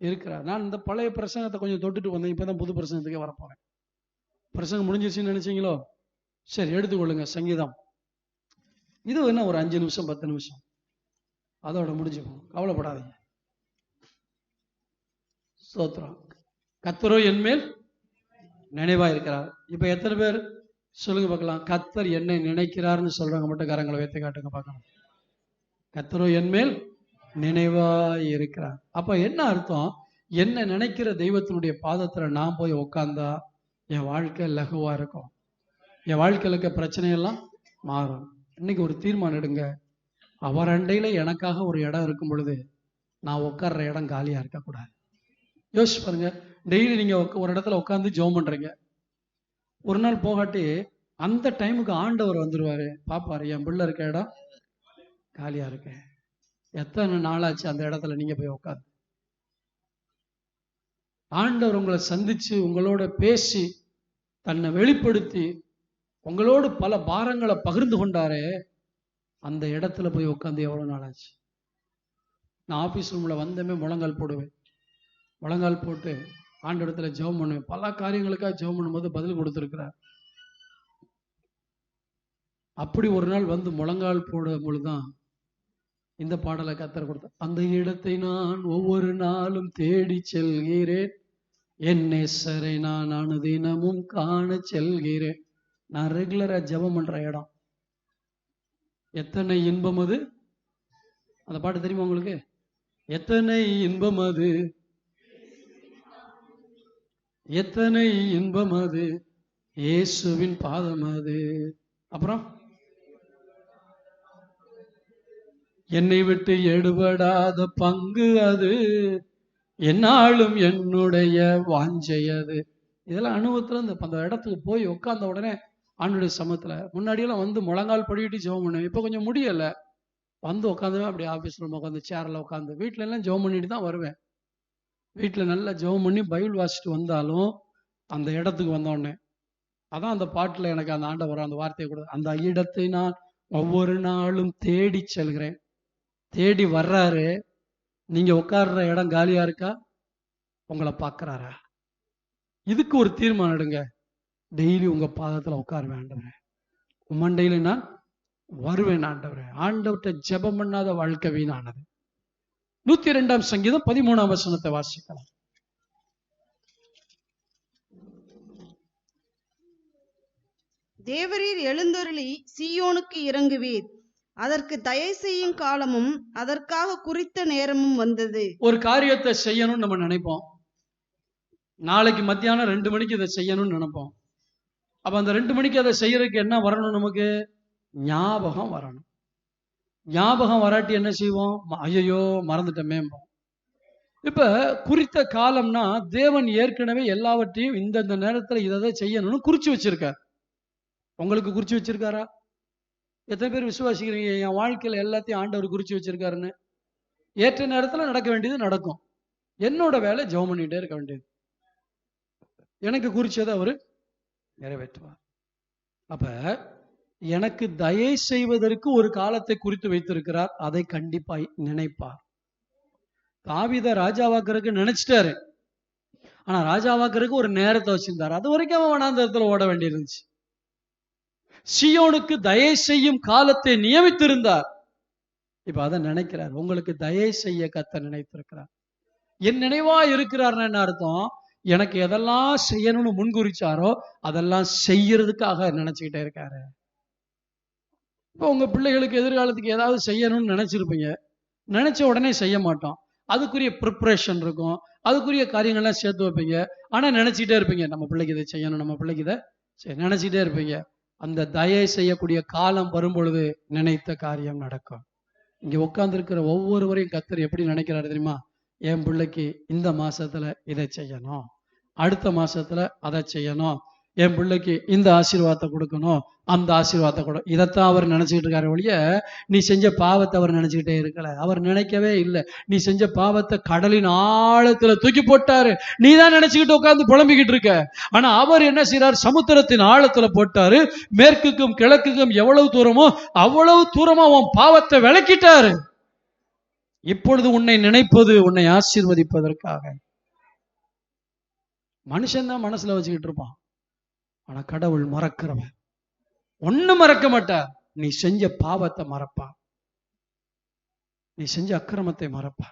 இருக்கிறார். நான் இந்த பழைய பிரசங்கத்தை கொஞ்சம் தொட்டுட்டு வந்தேன், இப்பதான் புது பிரசங்கத்துக்கே வரப்போறேன். பிரசங்கம் முடிஞ்சிருச்சுன்னு நினைச்சீங்களோ? சரி, எடுத்துக்கொள்ளுங்க. சங்கீதம் இது என்ன ஒரு 5 நிமிஷம் 10 நிமிஷம், அதோட முடிஞ்சுக்கும், கவலைப்படாதீங்க. ஸ்தோத்திரம். கர்த்தரோ என்மேல் நினைவா இருக்கிறார். இப்ப எத்தனை பேர் சொல்லுங்க பார்க்கலாம், கர்த்தர் என்னை நினைக்கிறார்னு சொல்றவங்க மட்டும் கரங்களை வைத்து காட்டுங்க பார்க்கலாம். கர்த்தரோ என்மேல் நினைவா இருக்கிறார். அப்ப என்ன அர்த்தம்? என்ன நினைக்கிற தெய்வத்தினுடைய பாதத்துல நான் போய் உட்கார்ந்தா என் வாழ்க்கை லகுவா இருக்கும், என் வாழ்க்கையில இருக்க பிரச்சனையெல்லாம் மாறும். இன்னைக்கு ஒரு தீர்மானம் எடுங்க, அவர் அண்டையில எனக்காக ஒரு இடம் இருக்கும் பொழுது நான் உட்கார்ற இடம் காலியா இருக்கக்கூடாது. யோசிச்சு பாருங்க, டெய்லி நீங்க ஒரு இடத்துல உட்காந்து ஜெபம் பண்றீங்க, ஒரு நாள் போகாட்டி அந்த டைமுக்கு ஆண்டவர் வந்துருவாரு, பாப்பாரு என் பிள்ளை இருக்க இடம் காலியா இருக்கு. எத்தனை நாளாச்சு அந்த இடத்துல நீங்க போய் உட்காந்து? ஆண்டவர் உங்களை சந்திச்சு உங்களோட பேசி தன்னை வெளிப்படுத்தி உங்களோடு பல பாரங்களை பகிர்ந்து கொண்டாரே, அந்த இடத்துல போய் உட்காந்து எவ்வளவு நாள் ஆச்சு? நான் ஆபீஸ் ரூம்ல வந்தமே முழங்கால் போடுவேன், முழங்கால் போட்டு ஆண்டு இடத்துல ஜெபம் பண்ணுவேன். பல காரியங்களுக்காக ஜெபம் பண்ணும்போது பதில் கொடுத்திருக்கிறார். அப்படி ஒரு நாள் வந்து முழங்கால் போடும் பொழுதுதான் இந்த பாடலை கர்த்தர் கொடுத்தார். அந்த இடத்தை நான் ஒவ்வொரு நாளும் தேடி செல்கிறேன், என் நேசரை நான் அனுதினமும் காண செல்கிறேன். நான் ரெகுலரா ஜெபம் பண்ற இடம். எத்தனை இன்பம் அது! அந்த பாட்டு தெரியுமா உங்களுக்கு? எத்தனை இன்பம் அது, எத்தனை இன்பம் அது, இயேசுவின் பாதம் அது. அப்புறம் என்னை விட்டு எடுபடாத பங்கு அது, என்னாலும் என்னுடைய வாஞ்சை அது. இதெல்லாம் அனுபவத்துல அந்த இடத்துக்கு போய் உட்கார்ந்த உடனே ஆண்டுடைய சமத்துல, முன்னாடியெல்லாம் வந்து முழங்கால் படிக்கிட்டு ஜெபம் பண்ணுவேன், இப்போ கொஞ்சம் முடியல, வந்து உட்காந்துவேன். அப்படி ஆஃபீஸ் ரூம் உட்காந்து சேர்ல உட்காந்து, வீட்டுல எல்லாம் ஜெபம் பண்ணிட்டு தான் வருவேன். வீட்டுல நல்லா ஜெபம் பண்ணி பைபிள் வாசிச்சுட்டு வந்தாலும் அந்த இடத்துக்கு வந்தோடனே அதான் அந்த பாட்டுல எனக்கு அந்த ஆண்டவர் அந்த வார்த்தையை கூட, அந்த இடத்தை நான் ஒவ்வொரு நாளும் தேடி செல்கிறேன். தேடி வர்றாரு. நீங்க உட்கார்ற இடம் காலியா இருக்கா? உங்களை பார்க்கறாரா? இதுக்கு ஒரு தீர்மானம் எடுங்க, டெய்லி உங்க பாதத்துல உட்காருவேன் ஆண்டவரே, உம்மண்டையில நான் வருவேன் ஆண்டவரே. ஆண்டவர்கிட்ட ஜெபம் பண்ணாத வாழ்க்கை வீணானது. 102ஆம் சங்கீதம் 13ஆம் வசனத்தை வாசிக்கலாம். தேவரீர் எழுந்தருளி சீயோனுக்கு இறங்குவீர், அதற்கு தயை செய்யும் காலமும் அதற்காக குறித்த நேரமும் வந்தது. ஒரு காரியத்தை செய்யணும்னு நம்ம நினைப்போம், நாளைக்கு மத்தியானம் 2 மணிக்கு இதை செய்யணும்னு நினைப்போம். அப்ப அந்த 2 மணிக்கு அதை செய்யறதுக்கு என்ன வரணும்? நமக்கு ஞாபகம் வரணும். ஞாபகம் வராட்டி என்ன செய்வோம்? ஐயோ மறந்துட்டோமே. இப்ப குறித்த காலம்னா தேவன் ஏற்கனவே எல்லாவற்றையும் இந்தந்த நேரத்துல இதை செய்யணும்னு குறிச்சு வச்சிருக்கார். உங்களுக்கு குறிச்சு வச்சிருக்காரா? எத்தனை பேர் விசுவாசிக்கிறீங்க என் வாழ்க்கையில எல்லாத்தையும் ஆண்டவர் குறிச்சு வச்சிருக்காருன்னு? ஏற்ற நேரத்துல நடக்க வேண்டியது நடக்கும். என்னோட வேலை ஜெபம் பண்ணிட்டே இருக்க வேண்டியது. எனக்கு குறிச்சதை அவரு நிறைவேற்றுவார். அப்ப எனக்கு தயை செய்வதற்கு ஒரு காலத்தை குறித்து வைத்திருக்கிறார். அதை கண்டிப்பாய் நினைப்பார். தாவீதை ராஜாவாக்குறதுக்கு நினைச்சிட்டாரு. ஆனா ராஜாவாக்குறதுக்கு ஒரு நேரத்தை வச்சிருந்தார். அது வரைக்கும் அவன் வனாந்தரத்துல ஓட வேண்டியிருந்துச்சு. சீயோனுக்கு தயை செய்யும் காலத்தை நியமித்திருந்தார். இப்ப அதை நினைக்கிறார். உங்களுக்கு தயை செய்ய கர்த்தர் நினைத்திருக்கிறார். என் நினைவா இருக்கிறார்னு என்ன அர்த்தம்? எனக்கு எதெல்லாம் செய்யணும்னு முன்குறிச்சாரோ அதெல்லாம் செய்யறதுக்காக நினைச்சுக்கிட்டே இருக்காரு. இப்போ உங்க பிள்ளைகளுக்கு எதிர்காலத்துக்கு ஏதாவது செய்யணும்னு நினைச்சிருப்பீங்க. நினைச்ச உடனே செய்ய மாட்டோம். அதுக்குரிய ப்ரிப்பரேஷன் இருக்கும். அதுக்குரிய காரியங்கள்லாம் சேர்த்து வைப்பீங்க. ஆனா நினைச்சிட்டே இருப்பீங்க, நம்ம பிள்ளைக்கு இதை செய்யணும், நம்ம பிள்ளைக்கு இதை நினைச்சிட்டே இருப்பீங்க. அந்த தயை செய்யக்கூடிய காலம் வரும் பொழுது நினைத்த காரியம் நடக்கும். இங்க உட்கார்ந்து இருக்கிற ஒவ்வொருவரையும் கர்த்தர் எப்படி நினைக்கிறாரு தெரியுமா? என் பிள்ளைக்கு இந்த மாசத்துல இதை செய்யணும், அடுத்த மாசத்துல அதை செய்யணும், என் பிள்ளைக்கு இந்த ஆசீர்வாதத்தை கொடுக்கணும், அந்த ஆசீர்வாதத்தை கொடு. இதைத்தான் அவர் நினைச்சுக்கிட்டு இருக்காரு ஒழிய நீ செஞ்ச பாவத்தை அவர் நினைச்சுக்கிட்டே இருக்கல. அவர் நினைக்கவே இல்லை. நீ செஞ்ச பாவத்தை கடலின் ஆழத்துல தூக்கி போட்டாரு. நீ தான் நினைச்சுக்கிட்டு உட்கார்ந்து புலம்பிக்கிட்டு இருக்க. ஆனா அவர் என்ன செய்யறார்? சமுத்திரத்தின் ஆழத்துல போட்டாரு. மேற்குக்கும் கிழக்குக்கும் எவ்வளவு தூரமோ அவ்வளவு தூரமா உன் பாவத்தை விளக்கிட்டாரு. இப்பொழுது உன்னை நினைப்பது உன்னை ஆசீர்வதிப்பதற்காக. மனுஷன் தான் மனசுல வச்சுக்கிட்டு இருப்பான். ஆனா கடவுள் மறக்கிறவன். ஒண்ணு மறக்க மாட்டார். நீ செஞ்ச பாவத்தை மறப்பா, நீ செஞ்ச அக்கிரமத்தை மறப்பா.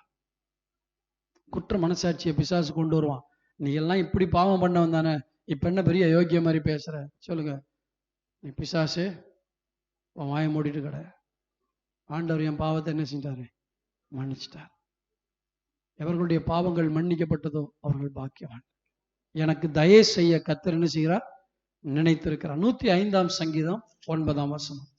குற்ற மனசாட்சியை பிசாசு கொண்டு வருவான். நீ எல்லாம் இப்படி பாவம் பண்ணவன் தானே, இப்ப என்ன பெரிய யோக்கிய மாதிரி பேசுற? சொல்லுங்க. நீ பிசாசு, உன் வாயை மூடிட்டு கடை. ஆண்டவர் என் பாவத்தை என்ன செஞ்சாரு? மன்னிச்சிட்டார். எவர்களுடைய பாவங்கள் மன்னிக்கப்பட்டதோ அவர்கள் பாக்கியவான். எனக்கு தயை செய்ய கர்த்தர் என்ன செய்கிறார்? நினைத்திருக்கிறார். 105ஆம் சங்கீதம் 9ஆம் வசனம்.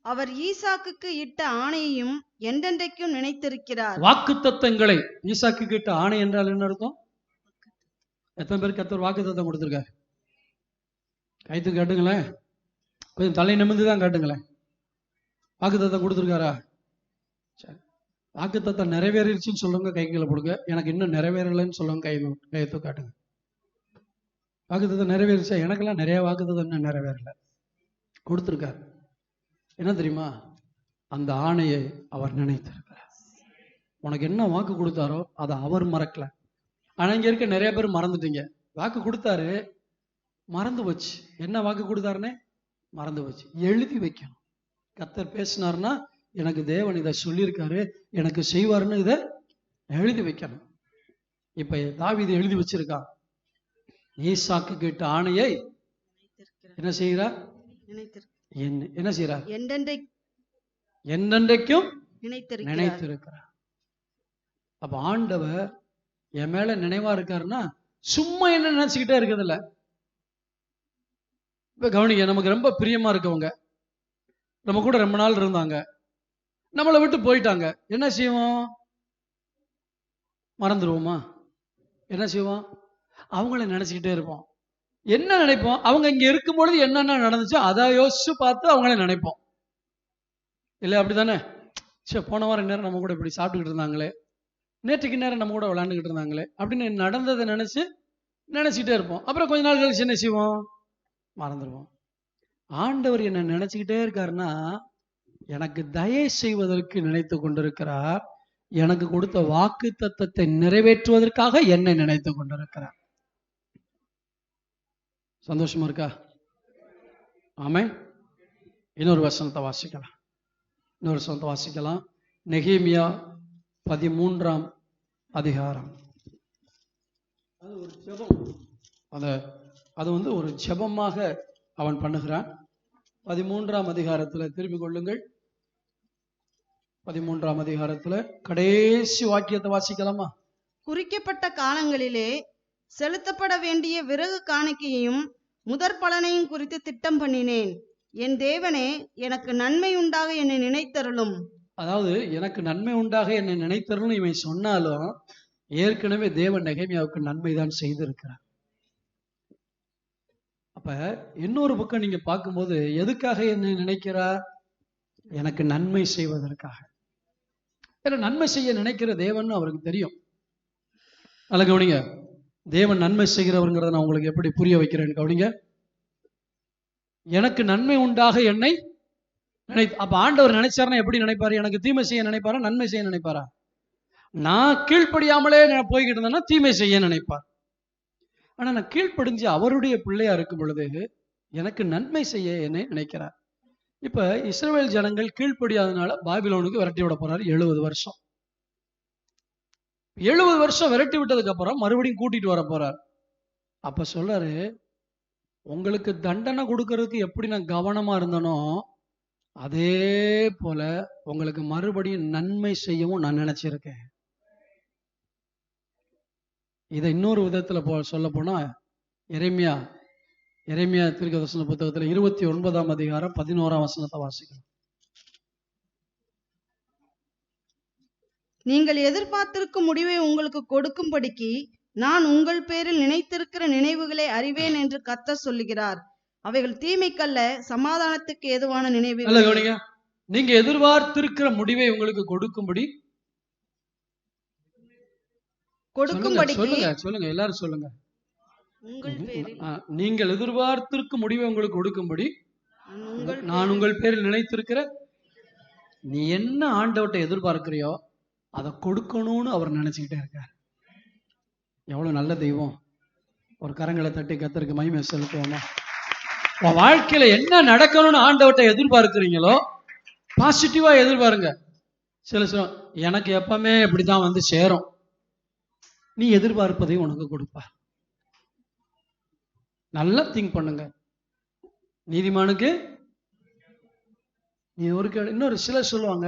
அவர் ஈசாக்குக்கு இட்ட ஆணையையும் என்றென்றைக்கும் நினைத்திருக்கிறார். வாக்குத்தத்தங்களை, ஈசாக்கு இட்ட ஆணை என்றால் என்ன அர்த்தம்? எத்தனை பேர் கர்த்தர் வாக்குத்தத்தம் கொடுத்திருக்கார்? கைத்து காட்டுங்களேன். கொஞ்சம் தலை நிமிர்ந்துதான் காட்டுங்களேன். வாக்குத்தத்தம் கொடுத்திருக்காரா? சரி. வாக்குத்தத்தம் நிறைவேறிடுச்சுன்னு சொல்லுங்க, கைகளை போடுங்க. எனக்கு இன்னும் நிறைவேறலைன்னு சொல்லுங்க, கையெழுத்து காட்டுங்க. வாக்குத்தத்தம் நிறைவேறிச்சா? எனக்கெல்லாம் நிறைய வாக்குத்தத்தம் இன்னும் நிறைவேறல. கொடுத்திருக்காரு. என்ன தெரியுமா? அந்த ஆணையை அவர் நினைத்திருக்கிறார். உனக்கு என்ன வாக்கு கொடுத்தாரோ அதை அவர் மறக்கல. ஆனா இங்க இருக்க நிறைய பேர் மறந்துட்டீங்க. வாக்கு கொடுத்தாரு, மறந்து போச்சு. என்ன வாக்கு கொடுத்தாருன்னு மறந்து போச்சு. எழுதி வைக்கணும். கர்த்தர் பேசினார்னா எனக்கு தேவன் இதை சொல்லியிருக்காரு, எனக்கு செய்வாருன்னு இதை எழுதி வைக்கணும். இப்ப தாவீது எழுதி வச்சிருக்கான். ஈசாக்கு கேட்ட ஆணையை என்ன செய்கிறார்? என்ன செய்கிறார்? என்றென்றைக்கும் நினைத்திருக்கிறார். அப்ப ஆண்டவர் என் மேல நினைவா இருக்காருன்னா சும்மா என்ன நினைச்சுக்கிட்டே இருக்கிறது இல்ல. இப்ப கவனிக்க, நமக்கு ரொம்ப பிரியமா இருக்கவங்க நம்ம கூட ரொம்ப நாள் இருந்தாங்க, நம்மளை விட்டு போயிட்டாங்க. என்ன செய்வோம்? மறந்துடுவோமா? என்ன செய்வோம்? அவங்கள நினைச்சுக்கிட்டே இருப்போம். என்ன நினைப்போம்? அவங்க இங்க இருக்கும்பொழுது என்னென்ன நடந்துச்சோ அதை யோசிச்சு பார்த்து அவங்கள நினைப்போம். இல்ல அப்படித்தானே? சரி, போன வாரம் நேரம் நம்ம கூட இப்படி சாப்பிட்டுக்கிட்டு இருந்தாங்களே, நேற்றுக்கு நேரம் நம்ம கூட விளையாண்டுக்கிட்டு இருந்தாங்களே அப்படின்னு நடந்ததை நினைச்சுக்கிட்டே இருப்போம். அப்புறம் கொஞ்ச நாள் கழிச்சு என்ன செய்வோம்? மறந்துடுவோம். ஆண்டவர் என்ன நினைச்சுக்கிட்டே இருக்காருன்னா எனக்கு தயை செய்வதற்கு நினைத்து கொண்டிருக்கிறார். எனக்கு கொடுத்த வாக்கு தத்தத்தை நிறைவேற்றுவதற்காக என்னை நினைத்து கொண்டிருக்கிறார். சந்தோஷமா இருக்கா? ஆமென். இன்னொரு வசனத்தை வாசிக்கலாம். நெகேமியா 13ஆம் அதிகாரம். அது ஒரு ஜெபம். அது ஒரு ஜெபமாக அவன் பண்ணுகிறான். 13ஆம் அதிகாரத்துல திரும்பிக் கொள்ளுங்கள். 13ஆம் அதிகாரத்துல கடைசி வாக்கியத்தை வாசிக்கலாமா? குறிக்கப்பட்ட காலங்களிலே செலுத்தப்பட வேண்டிய விறகு காணிக்கையையும் முதற் பலனையும் குறித்து திட்டம் பண்ணினேன். என் தேவனே, எனக்கு நன்மை உண்டாக என்னை நினைத்தருளும். அதாவது எனக்கு நன்மை உண்டாக என்னை நினைத்தருளும் இவன் சொன்னாலும் ஏற்கனவே தேவன் நெகேமியாவுக்கு நன்மைதான் செய்திருக்கிறார். அப்ப இன்னொரு பக்கம் நீங்க பார்க்கும்போது எதுக்காக என்னை நினைக்கிறார்? எனக்கு நன்மை செய்வதற்காக. நன்மை செய்ய நினைக்கிற தேவன் அவருக்கு தெரியும். அல்ல கவனிங்க, தேவன் நன்மை செய்கிறவருங்கிறத நான் உங்களுக்கு எப்படி புரிய வைக்கிறேன் கவனிங்க. எனக்கு நன்மை உண்டாக என்னை அப்ப ஆண்டவர் நினைச்சாருன்னா எப்படி நினைப்பாரு? எனக்கு தீமை செய்ய நினைப்பாரா, நன்மை செய்ய நினைப்பாரா? நான் கீழ்ப்படியாமலே நான் போய்கிட்டு இருந்தேன்னா தீமை செய்ய நினைப்பார். ஆனா நான் கீழ்ப்படிஞ்சு அவருடைய பிள்ளையா இருக்கும் பொழுது எனக்கு நன்மை செய்ய என்னை நினைக்கிறார். இப்ப இஸ்ரவேல் ஜனங்கள் கீழ்ப்படியாதனால பாபிலோனுக்கு விரட்டி விட போறாரு 70 வருஷம். 70 வருஷம் விரட்டி விட்டதுக்கு அப்புறம் மறுபடியும் கூட்டிட்டு வர போறார். அப்ப சொல்றாரு, உங்களுக்கு தண்டனை கொடுக்கறதுக்கு எப்படி நான் கவனமா இருந்தனோ அதே போல உங்களுக்கு மறுபடியும் நன்மை செய்யவும் நான் நினைச்சிருக்கேன். இதை இன்னொரு விதத்துல சொல்ல போனா எரேமியா தீர்க்கதரிசன புத்தகத்துல 29ஆம் அதிகாரம் 11ஆம் வசனத்தை வாசிக்கலாம். நீங்கள் எதிர்பார்த்திருக்கும் முடிவை உங்களுக்கு கொடுக்கும்படிக்கு நான் உங்கள் பேரில் நினைத்திருக்கிற நினைவுகளை அறிவேன் என்று கர்த்தர் சொல்லுகிறார். அவைகள் தீமைக்கல்ல, சமாதானத்துக்கு ஏதுவான நினைவுகள். நீங்க எதிர்பார்த்திருக்கிற முடிவை உங்களுக்கு கொடுக்கும்படி சொல்லுங்க எல்லாரும் சொல்லுங்க. நீங்கள் எதிர்பார்த்திருக்கும் முடிவை உங்களுக்கு கொடுக்கும்படி நான் உங்கள் பேரில் நினைத்திருக்கிற. நீ என்ன ஆண்டவர்கிட்ட எதிர்பார்க்கிறியோ அதை கொடுக்கணும்னு அவர் நினைச்சுக்கிட்டே இருக்கார். எவ்வளவு நல்ல தெய்வம். ஒரு கரங்களை தட்டி கர்த்தருக்கு மகிமை செலுத்துவோமா? உன் வாழ்க்கையில என்ன நடக்கணும்னு ஆண்டவர்கிட்ட எதிர்பார்க்கிறீங்களோ பாசிட்டிவா எதிர்பாருங்க. சில எனக்கு எப்பவுமே இப்படிதான் வந்து சேரும். நீ எதிர்பார்ப்பதை உனக்கு கொடுப்பார். நல்லா திங்க் பண்ணுங்க. நீதிமானுக்கு நீ இன்னொரு சிலர் சொல்லுவாங்க,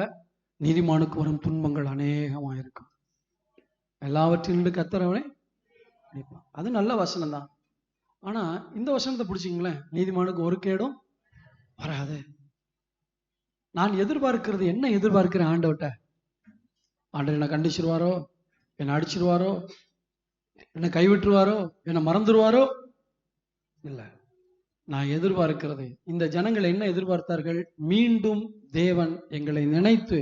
நீதிமானுக்கு வரும் துன்பங்கள் அநேகமா இருக்கும், எல்லாவற்றிலிருந்து கர்த்தரவனை. அது நல்ல வசனம் தான். ஆனா இந்த வசனத்தை பிடிச்சிங்களேன், நீதிமானுக்கு ஒரு கேடும் வராது. நான் எதிர்பார்க்கிறது என்ன? எதிர்பார்க்கிறேன் ஆண்டவர்கிட்ட. ஆண்டவர் என்னை கண்டிச்சிருவாரோ, என்னை அடிச்சிருவாரோ, என்னை கைவிட்டுருவாரோ, என்னை மறந்துடுவாரோ? இல்ல. நான் எதிர்பார்க்கிறது, இந்த ஜனங்கள் என்ன எதிர்பார்த்தார்கள்? மீண்டும் தேவன் எங்களை நினைத்து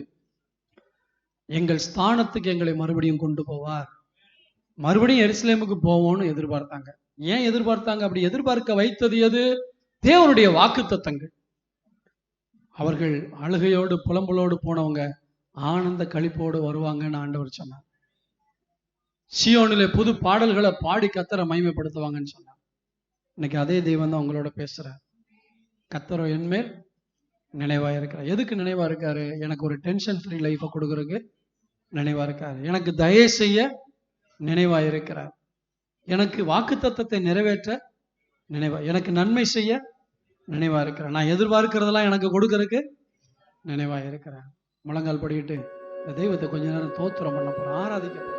எங்கள் ஸ்தானத்துக்கு எங்களை மறுபடியும் கொண்டு போவார், மறுபடியும் எருசலேமுக்கு போவோம்னு எதிர்பார்த்தாங்க. ஏன் எதிர்பார்த்தாங்க? அப்படி எதிர்பார்க்க வைத்தது எது? தேவனுடைய வாக்குத்தத்தங்கள். அவர்கள் அழுகையோடு புலம்பலோடு போனவங்க ஆனந்த களிப்போடு வருவாங்கன்னு ஆண்டவர் சொன்னார். சீயோனிலே புது பாடல்களை பாடி கர்த்தரை மகிமைப்படுத்துவாங்கன்னு சொன்னார். இன்னைக்கு அதே தெய்வம் தான் உங்களோட பேசுறார். கர்த்தரோ என்மேல் நினைவா இருக்கிறார். எதுக்கு நினைவா இருக்காரு? எனக்கு ஒரு டென்ஷன் ஃப்ரீ லைஃபை கொடுக்கறதுக்கு நினைவா இருக்காரு. எனக்கு தயை செய்ய நினைவா இருக்கிறார். எனக்கு வாக்குத்தத்தத்தை நிறைவேற்ற நினைவா, எனக்கு நன்மை செய்ய நினைவா இருக்கிறார். நான் எதிர்பார்க்கிறதெல்லாம் எனக்கு கொடுக்கறதுக்கு நினைவா இருக்கிறார். முழங்கால் படிக்கிட்டு இந்த தெய்வத்தை கொஞ்ச நேரம் தோத்திரம் பண்ண போறோம், ஆராதிக்க போறோம்.